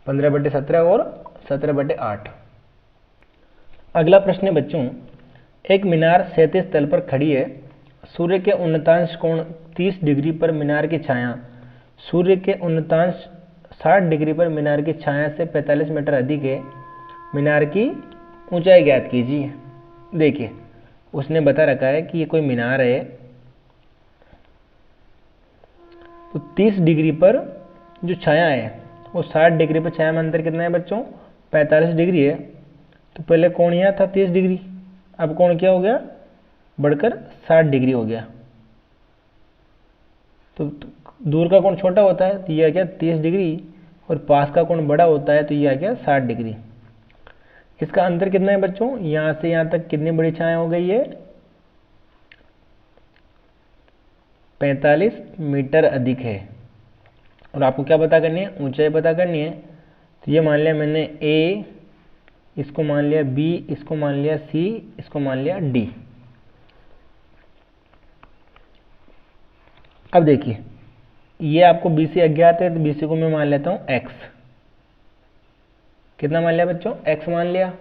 15/17 और 17/8। अगला प्रश्न है बच्चों, एक मीनार क्षैतिज तल पर खड़ी है, सूर्य के उन्नतांश कोण 30 डिग्री पर मीनार की छाया सूर्य के उन्नतांश 60 डिग्री पर मीनार की छाया से 45 मीटर अधिक है, मीनार की ऊंचाई ज्ञात कीजिए। देखिए उसने बता रखा है कि ये कोई मीनार है, तो 30 डिग्री पर जो छाया है वो 60 डिग्री पर, छाया में अंतर कितना है बच्चों, 45 डिग्री है। तो पहले कोण यहाँ था 30 डिग्री, अब कोण क्या हो गया, बढ़कर 60 डिग्री हो गया। तो दूर का कोण छोटा होता है, तो ये आ गया 30 डिग्री, और पास का कोण बड़ा होता है, तो ये आ गया 60 डिग्री। इसका अंतर कितना है बच्चों, यहाँ से यहाँ तक कितनी बड़ी छाया हो गई है, 45 मीटर अधिक है। और आपको क्या पता करनी है, ऊंचाई पता करनी है। तो ये मान लिया मैंने A, इसको मान लिया B, इसको मान लिया C, इसको मान लिया D। अब देखिए ये आपको BC अज्ञात है, तो BC को मैं मान लेता हूँ X। कितना मान लिया बच्चों, X मान लिया।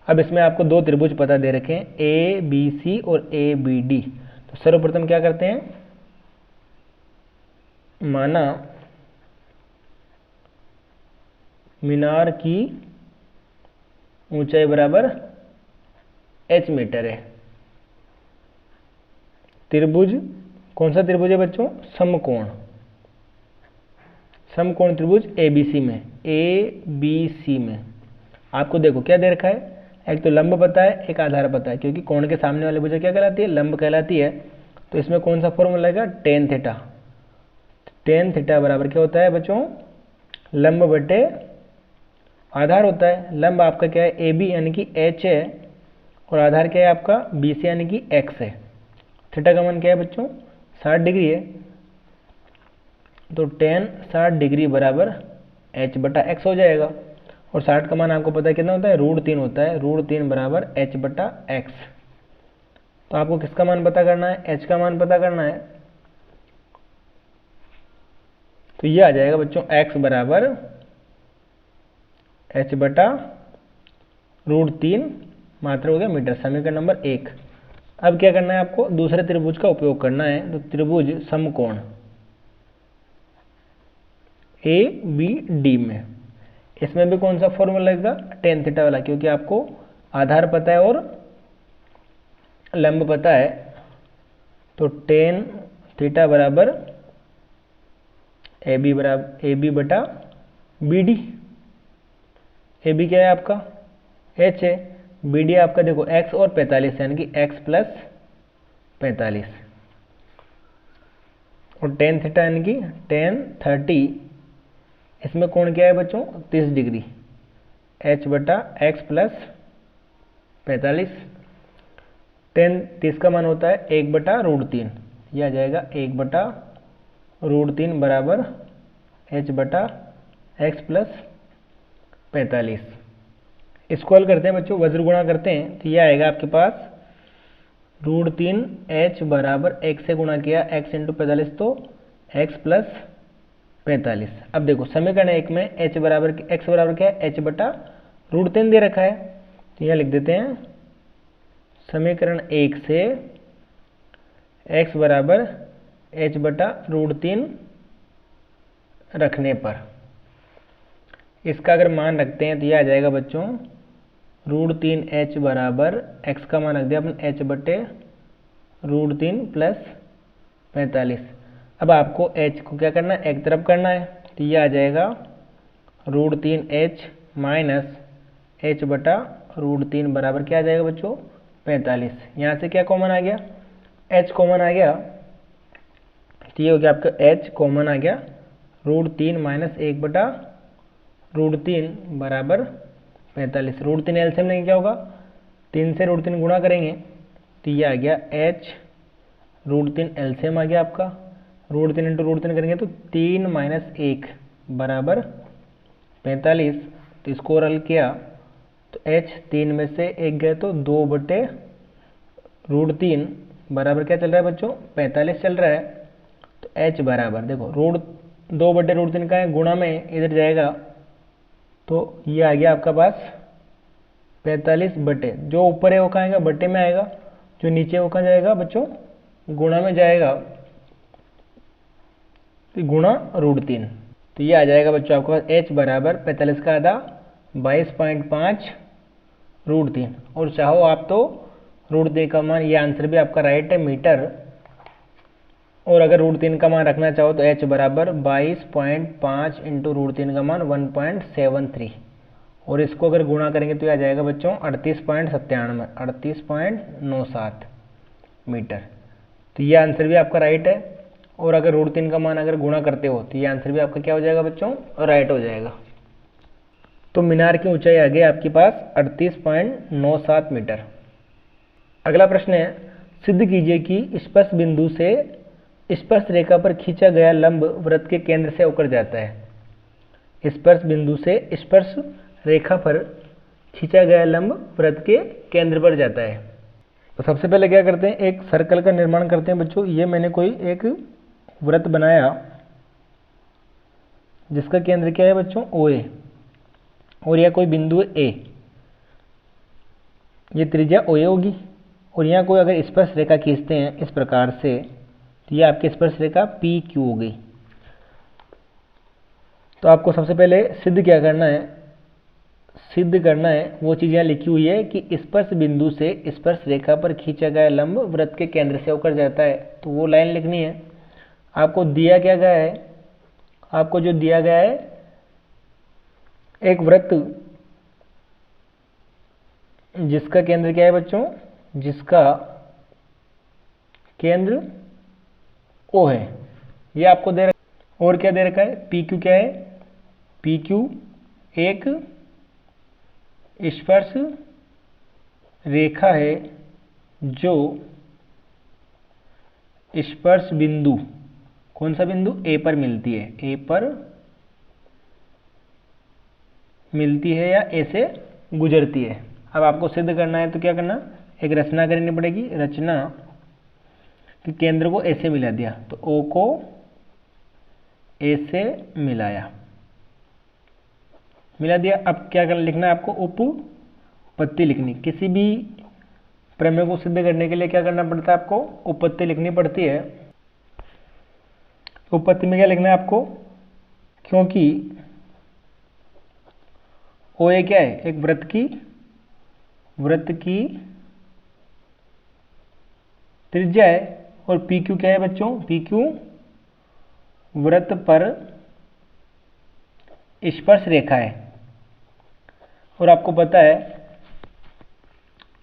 अब इसमें आपको दो त्रिभुज पता दे रखे हैं, ABC और ABD। तो सर्वप्रथम क्या करते हैं, माना मीनार की ऊंचाई बराबर h मीटर है। त्रिभुज कौन सा त्रिभुज है बच्चों, समकोण, समकोण त्रिभुज ABC में, ABC में आपको देखो क्या दे रखा है, एक तो लंब पता है, एक आधार पता है, क्योंकि कोण के सामने वाली भुजा क्या कहलाती है, लंब कहलाती है। तो इसमें कौन सा फॉर्मूला लगेगा, टेन थीटा। टेन थीटा बराबर क्या होता है बच्चों, लंब बटे आधार होता है। लंब आपका क्या है, AB यानी कि H है, और आधार क्या है आपका BC यानी कि X है। थीटा का मान क्या है बच्चों, 60 डिग्री है। तो टेन 60 डिग्री बराबर H/X हो जाएगा। और 60 का मान आपको पता है कितना होता है, √3 होता है। √3 बराबर H/X। तो आपको किसका मान पता करना है, H का मान पता करना है। तो ये आ जाएगा बच्चों X बराबर H/√3 मात्रा हो गया मीटर, समीकरण नंबर 1। अब क्या करना है आपको, दूसरे त्रिभुज का उपयोग करना है। तो त्रिभुज समकोण ABD में, इसमें भी कौन सा फॉर्मूला लगेगा, टेन थीटा वाला, क्योंकि आपको आधार पता है और लंब पता है। तो टेन थीटा बराबर AB/BD। AB क्या है आपका, H है, BD आपका देखो X और 45 यानी कि X + 45। और टेन थीटा यानी कि टेन 30, इसमें कोण क्या है बच्चों, 30 डिग्री, H/X + 45। टेन 30 का मान होता है 1/√3, यह आ जाएगा 1/√3 बराबर H/X + 45। इसको हल करते हैं बच्चों, वज्र गुणा करते हैं, तो यह आएगा आपके पास √3 H बराबर x से गुणा किया x × 45, तो x + 45। अब देखो समीकरण 1 में x बराबर क्या है, H/√3 दे रखा है। तो यह लिख देते हैं, समीकरण 1 से x बराबर H/√3 रखने पर, इसका अगर मान रखते हैं तो यह आ जाएगा बच्चों √3H बराबर x का मान रख दिया अपन H/√3 + 45। अब आपको h को क्या करना है, एक तरफ करना है। तो यह आ जाएगा √3H माइनस H/√3 बराबर क्या आ जाएगा बच्चों, 45। यहाँ से क्या कॉमन आ गया, h कॉमन आ गया। तो ये हो गया आपका h कॉमन आ गया, √3 माइनस 1/√3 बराबर 45। √3 एलसीएम लेंगे क्या होगा, 3 से √3 गुणा करेंगे, तो ये आ गया h √3 एलसीएम आ गया आपका। √3 इंटू √3 करेंगे तो 3 - 1 बराबर 45। तो इसको और हल किया तो h 3 में से 1 गए तो 2/√3 बराबर क्या चल रहा है बच्चों, 45 चल रहा है। तो h बराबर देखो 2/√3 का है, गुणा में इधर जाएगा तो ये आ गया आपका पास 45 बटे, जो ऊपर है वो कहाँ आएगा, बटे में आएगा, जो नीचे वो कहाँ जाएगा बच्चों, गुणा में जाएगा, तो गुणा √3। तो ये आ जाएगा बच्चों आपके पास h बराबर 45 का आधा 22.5 √3। और चाहो आप तो √3 का मान, ये आंसर भी आपका राइट है, मीटर। और अगर √3 का मान रखना चाहो तो h बराबर 22.5 इंटू √3 का मान 1.73। और इसको अगर गुणा करेंगे तो ये आ जाएगा बच्चों 38.97 मीटर। तो ये आंसर भी आपका राइट है। और अगर √3 का मान अगर गुणा करते हो तो ये आंसर भी आपका क्या हो जाएगा बच्चों, राइट हो जाएगा। तो मीनार की ऊंचाई आ गई आपके पास 38.97 मीटर। अगला प्रश्न है, सिद्ध कीजिए कि स्पर्श बिंदु से स्पर्श रेखा पर खींचा गया लंब वृत्त के केंद्र से होकर जाता है। स्पर्श बिंदु से स्पर्श रेखा पर खींचा गया लंब वृत्त के केंद्र पर जाता है। तो सबसे पहले क्या करते हैं, एक सर्कल का निर्माण करते हैं बच्चों। ये मैंने कोई एक वृत्त बनाया जिसका केंद्र क्या है बच्चों, OA, और यह कोई बिंदु है A, ये त्रिज्या OA होगी। और यहाँ कोई अगर स्पर्श रेखा खींचते हैं इस प्रकार से तो ये आपकी स्पर्श रेखा PQ हो गई। तो आपको सबसे पहले सिद्ध क्या करना है, सिद्ध करना है वो चीज़ यहाँ लिखी हुई है कि स्पर्श बिंदु से स्पर्श रेखा पर खींचा गया लंब वृत्त के केंद्र से होकर जाता है। तो वो लाइन लिखनी है। आपको दिया क्या गया है, आपको जो दिया गया है एक वृत्त जिसका केंद्र क्या है बच्चों, जिसका केंद्र O है, ये आपको दे रखा। और क्या दे रखा है, PQ क्या है, PQ एक स्पर्श रेखा है जो स्पर्श बिंदु, कौन सा बिंदु, A पर मिलती है, A पर मिलती है या A से गुजरती है। अब आपको सिद्ध करना है तो क्या करना, एक रचना करनी पड़ेगी। रचना कि केंद्र को A से मिला दिया, तो O को A से मिला दिया। अब क्या करना, लिखना है आपको, उपपत्ति लिखनी। किसी भी प्रमेय को सिद्ध करने के लिए क्या करना पड़ता है, आपको उपपत्ति लिखनी पड़ती है। उपपत्ति में क्या लिखना है आपको, क्योंकि OA क्या है, एक वृत्त की त्रिज्या है। और PQ क्या है बच्चों, PQ वृत्त पर स्पर्श रेखा है। और आपको पता है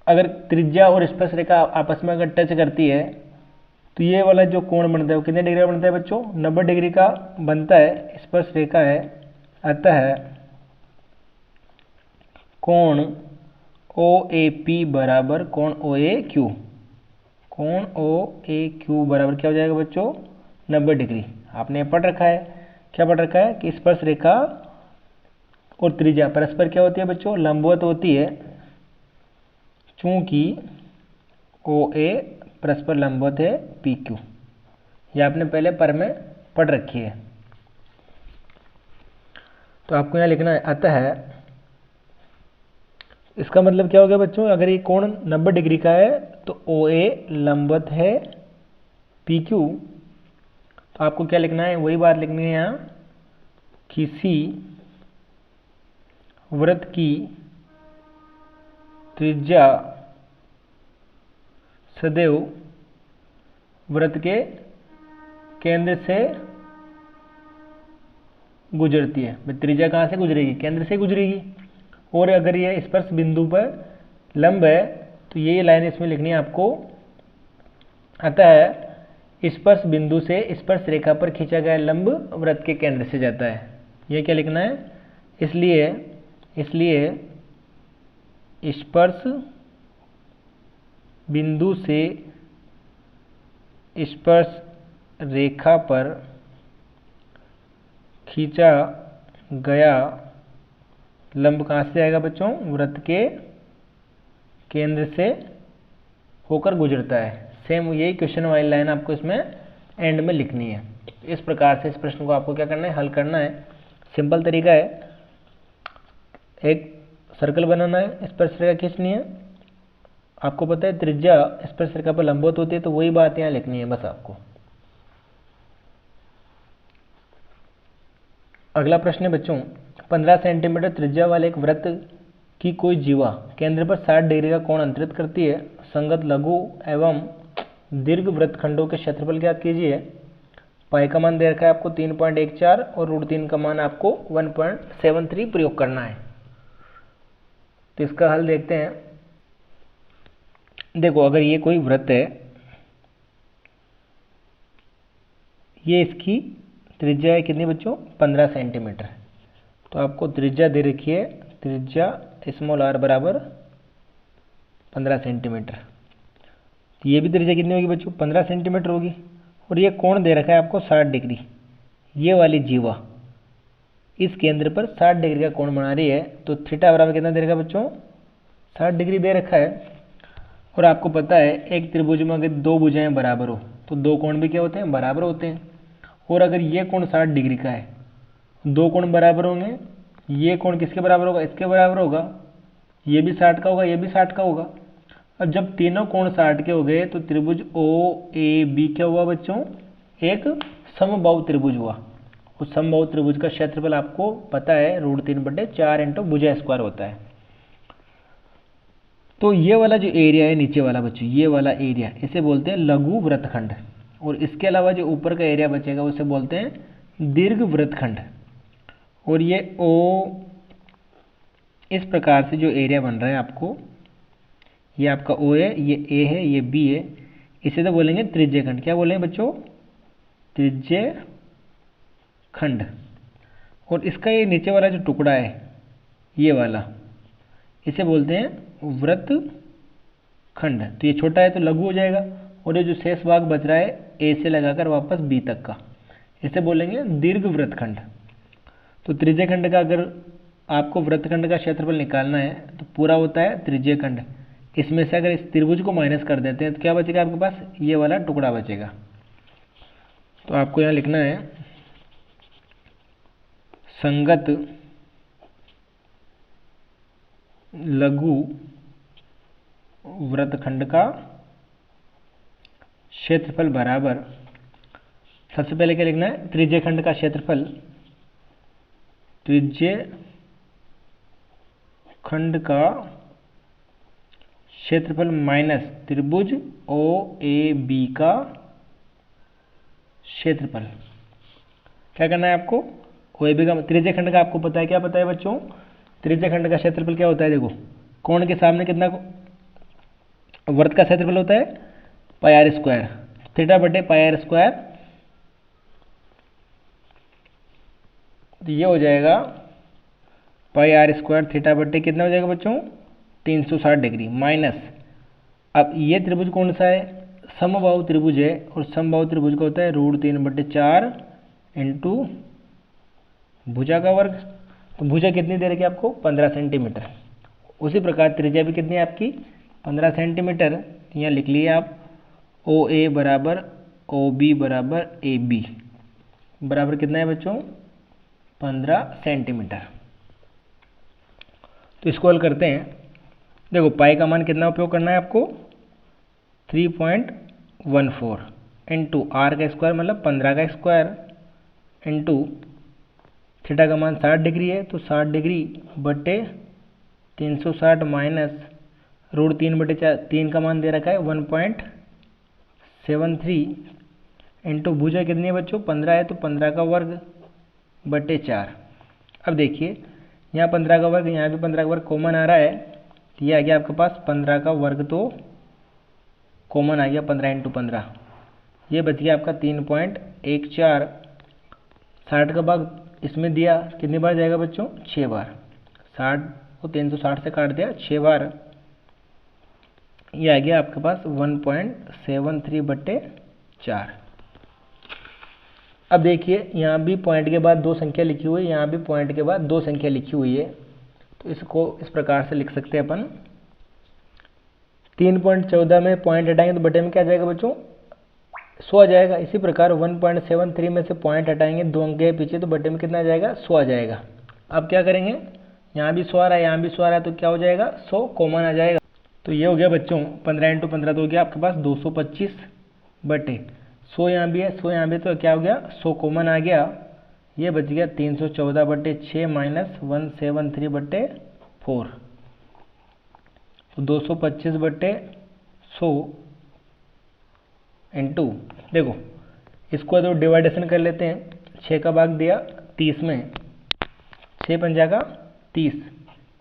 अगर त्रिज्या और स्पर्श रेखा आपस में अगर टच करती है तो ये वाला जो कोण बनता है वो कितने डिग्री का बनता है बच्चों, 90 डिग्री का बनता है। स्पर्श रेखा है, अतः कोण OAP बराबर कोण OAQ, कोण OAQ बराबर क्या हो जाएगा बच्चों, 90 डिग्री। आपने पढ़ रखा है, क्या पढ़ रखा है कि स्पर्श रेखा और त्रिज्या परस्पर क्या होती है बच्चों, लंबवत होती है। चूंकि OA परस्पर लंबवत है PQ, ये आपने पहले पर में पढ़ रखी है। तो आपको यहाँ लिखना है अतः, इसका मतलब क्या हो गया बच्चों, अगर ये कोण 90 डिग्री का है तो OA लंबवत है PQ। तो आपको क्या लिखना है, वही बात लिखनी है यहाँ, किसी वृत्त की त्रिज्या सदैव वृत्त के केंद्र से गुजरती है। त्रिज्या कहाँ से गुजरेगी, केंद्र से गुजरेगी। और अगर ये स्पर्श बिंदु पर लंब है तो ये लाइन इसमें लिखनी है आपको, अतः स्पर्श बिंदु से स्पर्श रेखा पर खींचा गया लंब वृत्त के केंद्र से जाता है। ये क्या लिखना है, इसलिए स्पर्श बिंदु से स्पर्श रेखा पर खींचा गया लंब कहाँ से आएगा बच्चों? वृत्त के केंद्र से होकर गुजरता है। सेम यही क्वेश्चन वाली लाइन आपको इसमें एंड में लिखनी है। इस प्रकार से इस प्रश्न को आपको क्या करना है? हल करना है। सिंपल तरीका है, एक सर्कल बनाना है, स्पर्शरेखा खींचनी है। आपको पता है त्रिज्या स्पर्शरेखा पर लंबवत होती है, तो वही बात यहाँ लिखनी है बस आपको। अगला प्रश्न है बच्चों, 15 सेंटीमीटर त्रिज्या वाले एक वृत्त की कोई जीवा केंद्र पर 60 डिग्री का कोण अंतरित करती है। संगत लघु एवं दीर्घ वृत्तखंडों के क्षेत्रफल ज्ञात कीजिए। पाई का मान दे रखा है आपको 3.14 और √3 का मान आपको 1.73 प्रयोग करना है। तो इसका हल देखते हैं। देखो, अगर ये कोई वृत्त है, ये इसकी त्रिज्या है कितनी बच्चों? 15 सेंटीमीटर। तो आपको त्रिज्या दे रखी है, त्रिज्या स्मॉल r बराबर 15 सेंटीमीटर। तो ये भी त्रिज्या कितनी होगी बच्चों? 15 सेंटीमीटर होगी। और ये कोण दे रखा है आपको 60 डिग्री। ये वाली जीवा इस केंद्र पर 60 डिग्री का कोण बना रही है। तो थीटा बराबर कितना दे रखा है बच्चों? 60 डिग्री दे रखा है। और आपको पता है एक त्रिभुज में अगर दो भुजाएं बराबर हो तो दो कोण भी क्या होते हैं? बराबर होते हैं। और अगर ये कोण 60 डिग्री का है, दो कोण बराबर होंगे, ये कोण किसके बराबर होगा? इसके बराबर होगा। ये भी 60 का होगा, ये भी 60 का होगा। और जब तीनों कोण 60 के हो गए तो त्रिभुज OAB क्या हुआ बच्चों? एक समबाहु त्रिभुज हुआ। उस समबाहु त्रिभुज का क्षेत्रफल आपको पता है √3/4 × भुजा स्क्वायर होता है। तो ये वाला जो एरिया है नीचे वाला बच्चों, ये वाला एरिया इसे बोलते हैं लघु वृत्तखंड। और इसके अलावा जो ऊपर का एरिया बचेगा उसे बोलते हैं दीर्घ वृत्तखंड। और ये O, इस प्रकार से जो एरिया बन रहा है आपको, ये आपका O है, ये A है, ये B है, इसे तो बोलेंगे त्रिज्यखंड। क्या बोलेंगे बच्चों? त्रिज्यखंड। और इसका ये नीचे वाला जो टुकड़ा है, ये वाला, इसे बोलते हैं वृत्तखंड। तो ये छोटा है तो लघु हो जाएगा। और ये जो शेष भाग बच रहा है A से लगाकर वापस B तक का, इसे बोलेंगे दीर्घ वृत्तखंड। तो त्रिज्यखंड का अगर आपको वृत्तखंड का क्षेत्रफल निकालना है तो पूरा होता है त्रिज्यखंड। इसमें से अगर इस त्रिभुज को माइनस कर देते हैं तो क्या बचेगा आपके पास? ये वाला टुकड़ा बचेगा। तो आपको यहाँ लिखना है संगत लघु वृत्तखंड का क्षेत्रफल बराबर, सबसे पहले क्या लिखना है? त्रिज्यखंड का क्षेत्रफल, त्रिज्यखंड का क्षेत्रफल माइनस त्रिभुज OAB का क्षेत्रफल। क्या करना है आपको? OAB का, त्रिज्यखंड का आपको पता है, क्या पता है बच्चों? त्रिज्यखंड का क्षेत्रफल क्या होता है? देखो, कोण के सामने कितना वृत्त का क्षेत्रफल होता है? πr², θ/πr²। तो ये हो जाएगा πr² θ/, कितना हो जाएगा बच्चों? 360 डिग्री माइनस, अब ये त्रिभुज कौन सा है? समबाहु त्रिभुज है। और समबाहु त्रिभुज का होता है √3/4 × भुजा का वर्ग। तो भुजा कितनी दे रखी है आपको? 15 सेंटीमीटर। उसी प्रकार त्रिज्या भी कितनी है आपकी? 15 सेंटीमीटर। यहाँ लिख लिए आप OA बराबर OB बराबर AB बराबर कितना है बच्चों? 15 सेंटीमीटर। तो इसको हल करते हैं। देखो, पाई का मान कितना उपयोग करना है आपको? 3.14 इंटू r का स्क्वायर मतलब 15 का स्क्वायर इंटू थीटा का मान 60 डिग्री है तो 60 डिग्री बटे 360 माइनस √3/4, 3 का मान दे रखा है 1.73 इंटू भुजा कितनी है बच्चों? 15 है तो 15 का वर्ग बटे 4। अब देखिए, यहाँ 15 का वर्ग, यहाँ भी 15 का वर्ग कॉमन आ रहा है। तो ये आ गया आपके पास 15 का वर्ग, तो कॉमन आ गया 15 × 15। ये बच गया आपका 3.14। 60 का भाग इसमें दिया, कितनी बार जाएगा बच्चों? 6 बार। 60 को 360 से काट दिया 6 बार। ये आ गया आपके पास 1.73/4। अब देखिए यहाँ भी पॉइंट के बाद 2 संख्या लिखी हुई है, यहाँ भी पॉइंट के बाद 2 संख्या लिखी हुई है, तो इसको इस प्रकार से लिख सकते हैं अपन। 3.14 में पॉइंट हटाएंगे तो बटे में क्या आ जाएगा बच्चों, 100 आ जाएगा। इसी प्रकार 1.73 में से पॉइंट हटाएंगे 2 अंक के पीछे, तो बटे में कितना आ जाएगा, 100 आ जाएगा। अब क्या करेंगे, यहाँ भी 100 आ रहा है, यहाँ भी 100 आ रहा है, तो क्या हो जाएगा, 100 कॉमन आ जाएगा। तो ये हो गया बच्चों 15 × 15 तो हो गया आपके पास 225 बटे 100, यहाँ भी है 100 यहाँ भी, तो क्या हो गया, 100 कॉमन आ गया। ये बच गया 314 बटे 6 माइनस 173 बटे 4, तो 225 बटे 100 इंटू, देखो इसको तो डिवाइडेशन कर लेते हैं। 6 का भाग दिया 30 में, 6 पंजा का 30,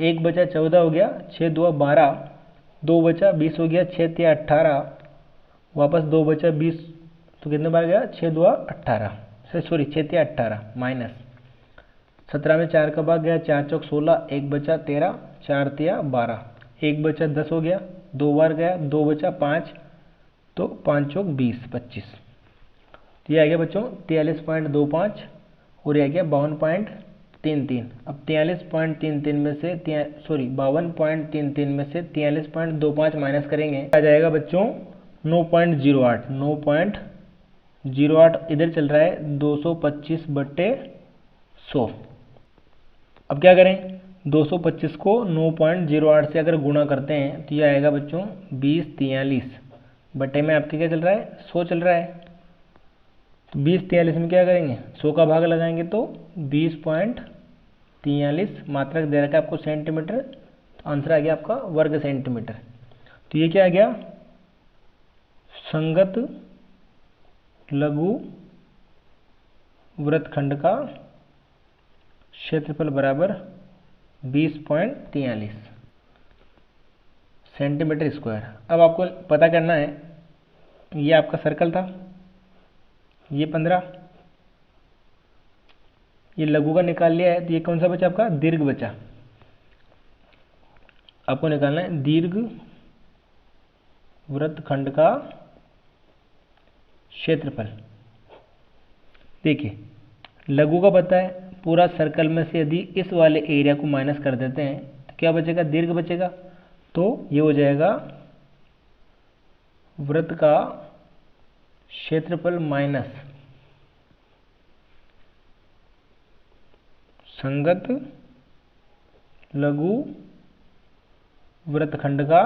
1 बचा 14 हो गया, 6 2 12, 2 बचा 20 हो गया, 6 3 18, वापस 2 बचा 20, तो कितने बार गया, 6 2 18, सॉरी 6 3 18 माइनस 17 में 4 का भाग गया, 4 चौक 16, 1 बचा 13, 4 3 12, 1 बचा 10 हो गया, 2 बार गया, 2 बचा 5, तो 5 चौक 20 25, तो ये आ गया बच्चों 43.25 और ये आ गया 52.33। अब 43.33 में से 52.33 में से 43.25 माइनस करेंगे, आ जाएगा बच्चों 9.08। 9.08 इधर चल रहा है 225 बटे 100। अब क्या करें, 225 को 9.08 से अगर गुणा करते हैं तो ये आएगा बच्चों 2043 बटे में आपके क्या चल रहा है, 100 चल रहा है। तो 2043 में क्या करेंगे, 100 का भाग लगाएंगे तो 20.43 मात्रक दे रखा है आपको सेंटीमीटर, तो आंसर आ गया आपका वर्ग सेंटीमीटर। तो ये क्या आ गया, संगत लघु वृत्तखंड का क्षेत्रफल बराबर 20.43 सेंटीमीटर स्क्वायर। अब आपको पता करना है, ये आपका सर्कल था, ये 15, ये लघु का निकाल लिया है, तो ये कौन सा बचा आपका, दीर्घ बचा। आपको निकालना है दीर्घ वृत्तखंड का क्षेत्रफल। देखिए लघु का पता है, पूरा सर्कल में से यदि इस वाले एरिया को माइनस कर देते हैं तो क्या बचेगा, दीर्घ बचेगा। तो ये हो जाएगा वृत्त का क्षेत्रफल माइनस संगत लघु वृत्तखंड का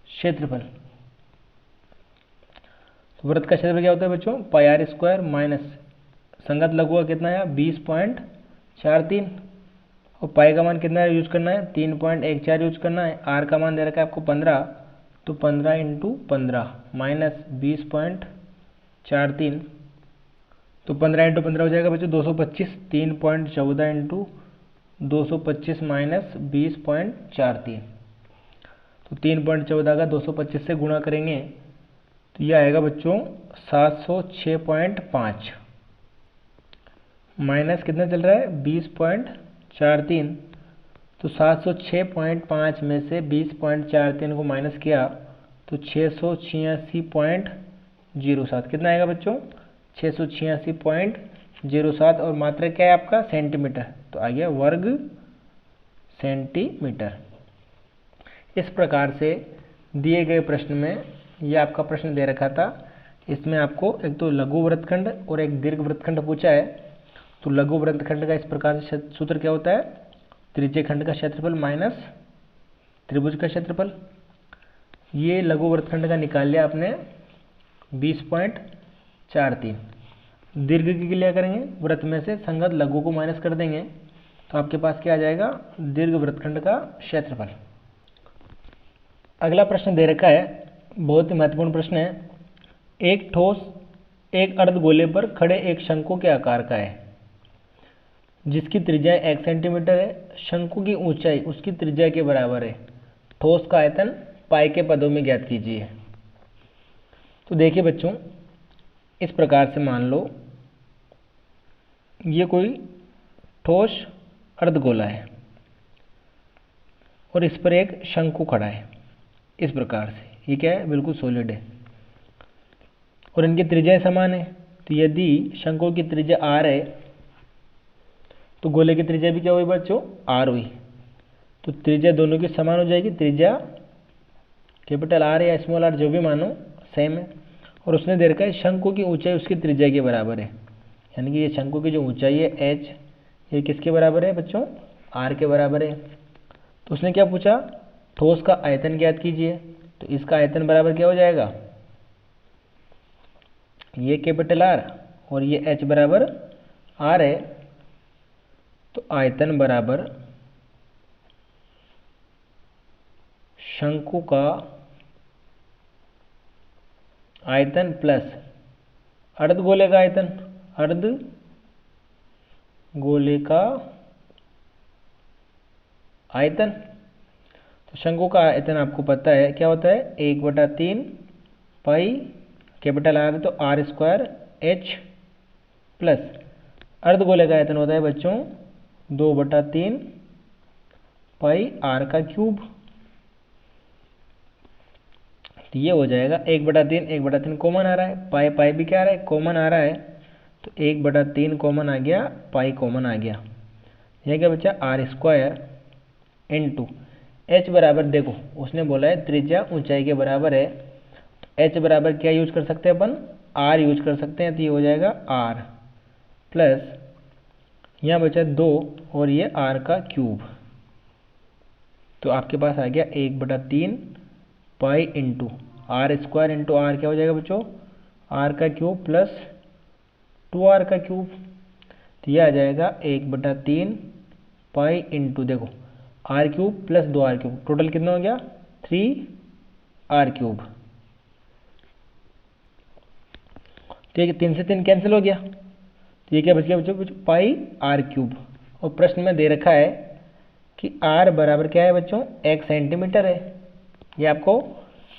क्षेत्रफल। वृत्त का क्षेत्रफल क्या होता है बच्चों, पाई आर स्क्वायर माइनस संगत लघु का कितना है 20.43, और पाई का मान कितना है यूज करना है 3.14 यूज करना है। आर का मान दे रखा है आपको 15, तो 15 × 15 माइनस 20.43, तो 15 × 15 हो जाएगा बच्चों 225, 3.14 × 225 माइनस 20.43, तो 3.14 का 225 से गुणा करेंगे तो ये आएगा बच्चों 706.5 माइनस कितना चल रहा है 20.43, तो 706.5 में से 20.43 को माइनस किया तो 686.07 कितना आएगा बच्चों 686.07, और मात्रा क्या है आपका सेंटीमीटर, तो आ गया वर्ग सेंटीमीटर। इस प्रकार से दिए गए प्रश्न में ये आपका प्रश्न दे रखा था, इसमें आपको एक तो लघु वृत्तखंड और एक दीर्घ वृत्तखंड पूछा है। तो लघु वृत्तखंड का इस प्रकार से सूत्र क्या होता है, त्रिज्यीय खंड का क्षेत्रफल माइनस त्रिभुज का क्षेत्रफल। ये लघु वृत्तखंड का निकाल लिया आपने 20.43। दीर्घ के लिए करेंगे, वृत्त में से संगत लघु को माइनस कर देंगे तो आपके पास क्या आ जाएगा, दीर्घ वृत्तखंड का क्षेत्रफल। अगला प्रश्न दे रखा है, बहुत ही महत्वपूर्ण प्रश्न है। एक ठोस एक अर्धगोले पर खड़े एक शंकु के आकार का है, जिसकी त्रिज्या 1 सेंटीमीटर है। शंकु की ऊंचाई उसकी त्रिज्या के बराबर है। ठोस का आयतन पाई के पदों में ज्ञात कीजिए। तो देखिए बच्चों, इस प्रकार से मान लो ये कोई ठोस अर्धगोला है और इस पर एक शंकु खड़ा है। इस प्रकार से ये क्या है, बिल्कुल सॉलिड है और इनकी त्रिज्याएं समान है। तो तो यदि शंकु की त्रिज्या r है तो गोले की त्रिज्या भी क्या हुई बच्चों, r हुई। तो त्रिज्या दोनों की समान हो जाएगी, त्रिज्या कैपिटल R या स्मॉल r जो भी मानो सेम है। और उसने दे रखा है शंकु की ऊंचाई उसकी त्रिज्या के बराबर है, यानी कि ये शंकु की जो ऊंचाई है h, ये किसके बराबर है बच्चों, r के बराबर है। तो उसने क्या पूछा, ठोस का आयतन ज्ञात कीजिए। तो इसका आयतन बराबर क्या हो जाएगा, ये कैपिटल R और ये h बराबर r है। तो आयतन बराबर शंकु का आयतन प्लस अर्धगोले का आयतन, अर्धगोले का आयतन। तो शंकु का आयतन आपको पता है क्या होता है, 1/3 पाई कैपिटल R तो r स्क्वायर h प्लस अर्धगोले का आयतन होता है बच्चों 2/3 पाई r का क्यूब। तो ये हो जाएगा 1/3 कॉमन आ रहा है, पाई पाई भी क्या आ रहा है, कॉमन आ रहा है। तो 1/3 कॉमन आ गया, पाई कॉमन आ गया। यह क्या बचा, r स्क्वायर इंटू h बराबर, देखो उसने बोला है त्रिज्या ऊंचाई के बराबर है, h बराबर क्या यूज कर सकते हैं अपन, r यूज कर सकते हैं। तो ये हो जाएगा r प्लस यहाँ बचा 2 और ये r का क्यूब। तो आपके पास आ गया 1/3 pi into r square into r क्या हो जाएगा बच्चों, r का क्यूब प्लस 2r का क्यूब। तो यह आ जाएगा 1/3 पाई इंटू, देखो r cube plus 2r cube, total कितना हो गया 3r क्यूब। ठीक है, 3 से 3 कैंसिल हो गया। तो ये क्या बच गया बच्चों, पाई r क्यूब। और प्रश्न में दे रखा है कि r बराबर क्या है बच्चों, 1 सेंटीमीटर है। ये आपको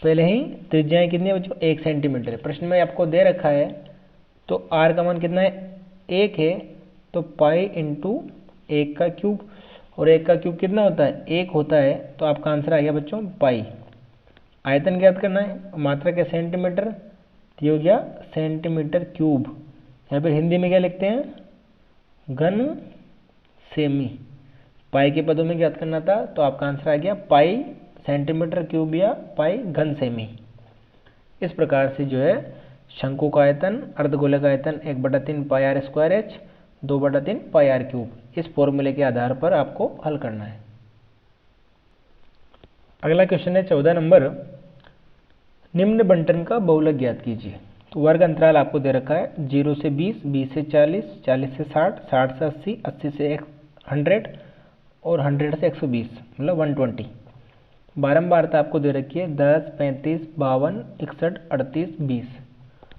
पहले ही त्रिज्याएं कितनी है बच्चों, 1 सेंटीमीटर है। प्रश्न में आपको दे रखा है तो r का मान कितना है, 1 है। तो पाई इंटू 1 का क्यूब, और 1 का क्यूब कितना होता है, 1 होता है। तो आपका आंसर आ गया बच्चों पाई। आयतन ज्ञात करना है, मात्रक है सेंटीमीटर, तो ये हो गया सेंटीमीटर क्यूब। यहाँ पर हिंदी में क्या लिखते हैं, घन सेमी। पाई के पदों में ज्ञात करना था, तो आपका आंसर आ गया पाई सेंटीमीटर क्यूब या पाई घन सेमी। इस प्रकार से जो है शंकु का आयतन, अर्धगोले का आयतन 1/3 पाई r स्क्वायर h, 2/3 पाई r क्यूब, इस फॉर्मूले के आधार पर आपको हल करना है। अगला क्वेश्चन है 14 नंबर, निम्न बंटन का बहुलक ज्ञात कीजिए। तो वर्ग अंतराल आपको दे रखा है 0 से 20, 20 से 40, 40 से 60, 60 से 80, 80 से 100 और 100 से 120, मतलब 120। बारंबारता आपको दे रखी है 10, 35, 52, 61, 38, 20।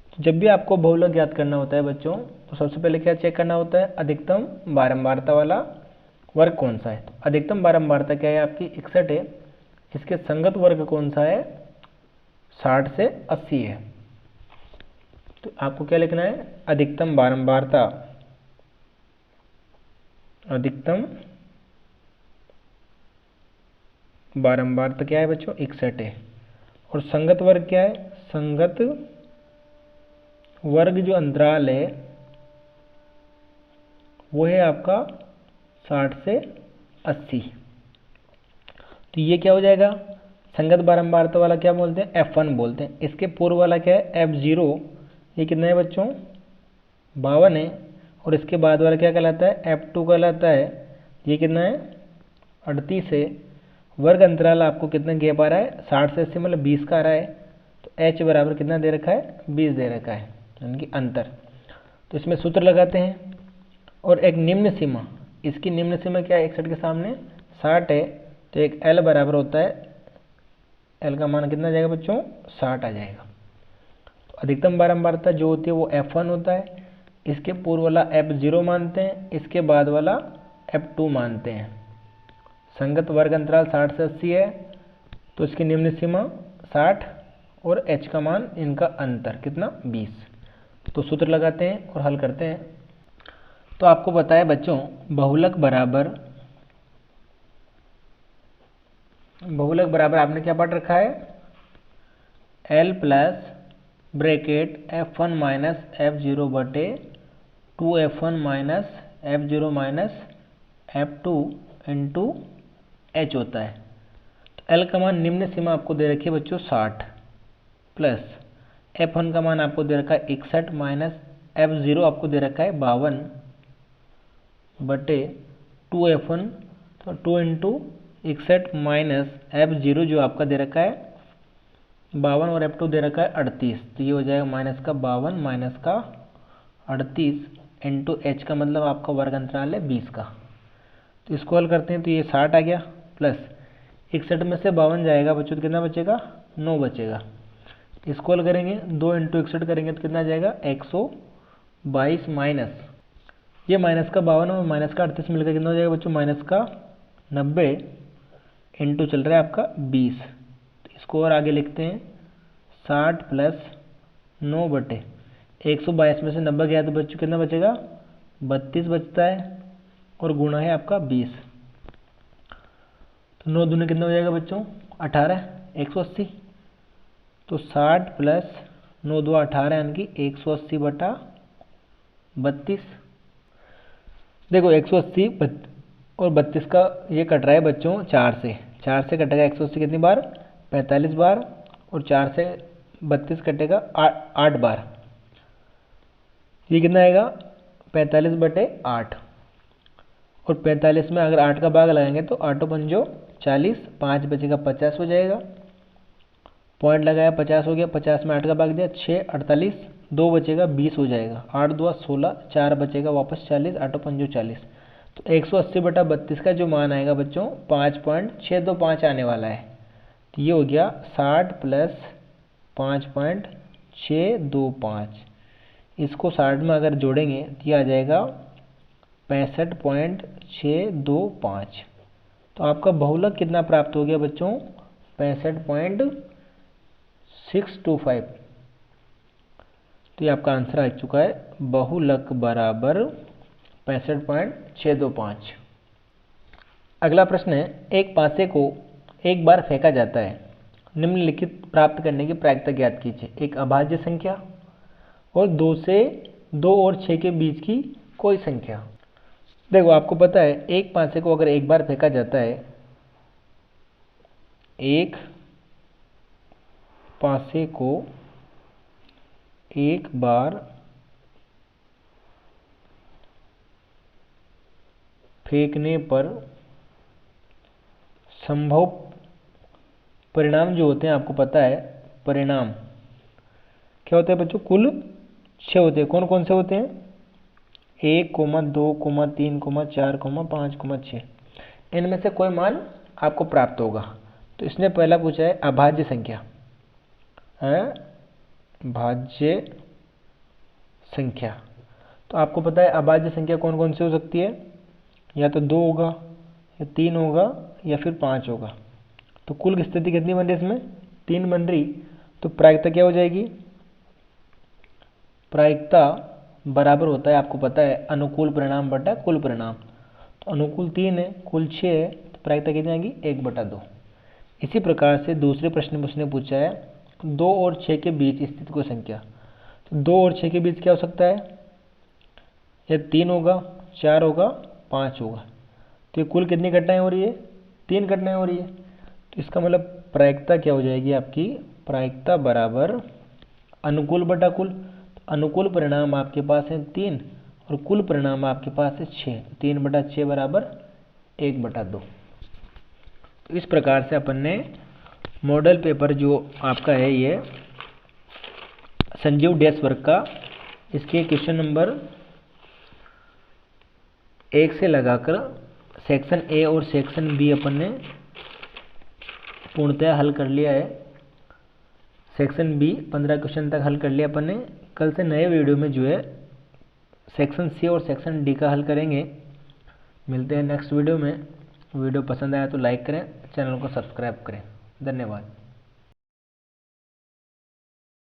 तो जब भी आपको बहुलक ज्ञात करना होता है बच्चों, तो सबसे पहले क्या चेक करना होता है, अधिकतम बारंबारता वाला वर्ग कौन सा है। तो अधिकतम बारंबारता क्या है आपकी, 61 है। इसके संगत वर्ग कौन सा है, 60 से 80 है। तो आपको क्या लिखना है, अधिकतम बारंबारता, अधिकतम बारंबारता क्या है बच्चों, 61 है। और संगत वर्ग क्या है, संगत वर्ग जो अंतराल है वो है आपका 60 से 80। तो ये क्या हो जाएगा, संगत बारंबारता वाला क्या बोलते हैं, F1 बोलते हैं। इसके पूर्व वाला क्या है, F0, ये कितना है बच्चों, 52 है। और इसके बाद वाला क्या कहलाता है, F2 कहलाता है, ये कितना है, 38 है। वर्ग अंतराल आपको कितना गैप आ रहा है, 60 से 80 मतलब 20 का आ रहा है। तो h बराबर कितना दे रखा है, 20 दे रखा है, यानी कि अंतर। तो इसमें सूत्र लगाते हैं। और एक निम्न सीमा, इसकी निम्न सीमा क्या है, 61 के सामने 60 है। तो एक L बराबर होता है, L का मान कितना आ जाएगा बच्चों, 60 आ जाएगा। तो अधिकतम बारंबारता जो होती है वो F1 होता है। इसके पूर्व वाला F0 मानते हैं, इसके बाद वाला F2 मानते हैं। संगत वर्ग अंतराल 60 से 80 है, तो इसकी निम्न सीमा 60 और h का मान, इनका अंतर कितना, 20। तो सूत्र लगाते हैं और हल करते हैं। तो आपको पता है बच्चों, बहुलक बराबर आपने क्या पढ़ रखा है, L plus bracket F1 minus F0 बटे 2F1 minus F0 minus F2 into H होता है। तो L का मान निम्न सीमा आपको दे रखी है बच्चों 60 प्लस F1 का मान आपको दे रखा है 61 माइनस F0 आपको दे रखा है 52 बटे 2F1, तो 2 इंटू 61 माइनस F0 जो आपका दे रखा है 52 और F2 दे रखा है 38, तो ये हो जाएगा माइनस का 52 माइनस का 38 इंटू H का मतलब आपका वर्ग अंतराल है 20 का। तो इसको हल करते हैं तो ये 60 आ गया प्लस 61 में से 52 जाएगा बच्चों तो कितना बचेगा 9 बचेगा। इसको हल करेंगे 2 इंटू 61 करेंगे तो कितना जाएगा 122 माइनस ये माइनस का 52 और माइनस का 38 मिलकर कितना हो जाएगा बच्चों माइनस का 90 इंटू चल रहा है आपका 20। तो इसको और आगे लिखते हैं 60 प्लस 9 बटे 122 में से 90 गया तो बच्चों कितना बचेगा 32 बचता है और गुणा है आपका 20। तो 9 दूनी कितना हो जाएगा बच्चों 18 180। तो 60 प्लस 9 2 18 यानी कि 180 बटा 32। देखो 180 और 32 का ये कट रहा है बच्चों 4 से कटेगा 180 कितनी बार 45 बार और 4 से 32 कटेगा 8 बार। ये कितना आएगा 45 बटे 8 और 45 में अगर 8 का भाग लगाएंगे तो 8 पंजो 40 5 बचेगा 50 हो जाएगा। पॉइंट लगाया 50 हो गया 50 में 8 का भाग दिया 6 48 2 बचेगा 20 हो जाएगा 8 2 16 4 बचेगा वापस 40 8 पंजो 40। तो 180 बटा 32 का जो मान आएगा बच्चों 5.625 आने वाला है। तो ये हो गया 60 प्लस 5.625। इसको 60 में अगर जोड़ेंगे तो ये आ जाएगा 65.625। तो आपका बहुलक कितना प्राप्त हो गया बच्चों 65.625। तो ये आपका आंसर आ चुका है बहुलक बराबर 65.625। अगला प्रश्न है एक पासे को एक बार फेंका जाता है निम्नलिखित प्राप्त करने की प्रायिकता ज्ञात कीजिए। एक अभाज्य संख्या और 2 और 6 के बीच की कोई संख्या। देखो आपको पता है एक पासे को अगर एक बार फेंका जाता है एक पासे को एक बार फेंकने पर संभव परिणाम जो होते हैं आपको पता है परिणाम क्या होता है बच्चों कुल 6 होते हैं। कौन कौन से होते हैं 1, 2, 3, 4, 5, 6। इनमें से कोई मान आपको प्राप्त होगा। तो इसने पहला पूछा है अभाज्य संख्या भाज्य संख्या। तो आपको पता है अभाज्य संख्या कौन कौन सी हो सकती है या तो 2 होगा या 3 होगा या फिर 5 होगा। तो कुल स्थिति कितनी बन रही इसमें 3 बन रही। तो प्रायिकता क्या हो जाएगी प्रायिकता बराबर होता है आपको पता है अनुकूल परिणाम बटा कुल परिणाम। तो अनुकूल 3 है कुल 6 है तो प्रायिकता कितनी आएगी 1/2। इसी प्रकार से दूसरे प्रश्न में उसने पूछा है 2 और 6 के बीच स्थित कोई संख्या। तो 2 और 6 के बीच क्या हो सकता है या 3 होगा 4 होगा 5 होगा। तो ये कुल कितनी घटनाएं हो रही है 3 घटनाएं हो रही है। तो इसका मतलब प्रायिकता क्या हो जाएगी आपकी प्रायिकता बराबर अनुकूल बटा कुल। तो अनुकूल परिणाम आपके पास है 3 और कुल परिणाम आपके पास है 6। 3/6 बराबर 1/2। तो इस प्रकार से अपन ने मॉडल पेपर जो आपका है ये संजीव डैश वर्ग का इसके क्वेश्चन नंबर 1 से लगाकर सेक्शन ए और सेक्शन बी अपन ने पूर्णतः हल कर लिया है। सेक्शन बी 15 क्वेश्चन तक हल कर लिया अपन ने। कल से नए वीडियो में जो है सेक्शन सी और सेक्शन डी का हल करेंगे। मिलते हैं नेक्स्ट वीडियो में। वीडियो पसंद आया तो लाइक करें चैनल को सब्सक्राइब करें। धन्यवाद।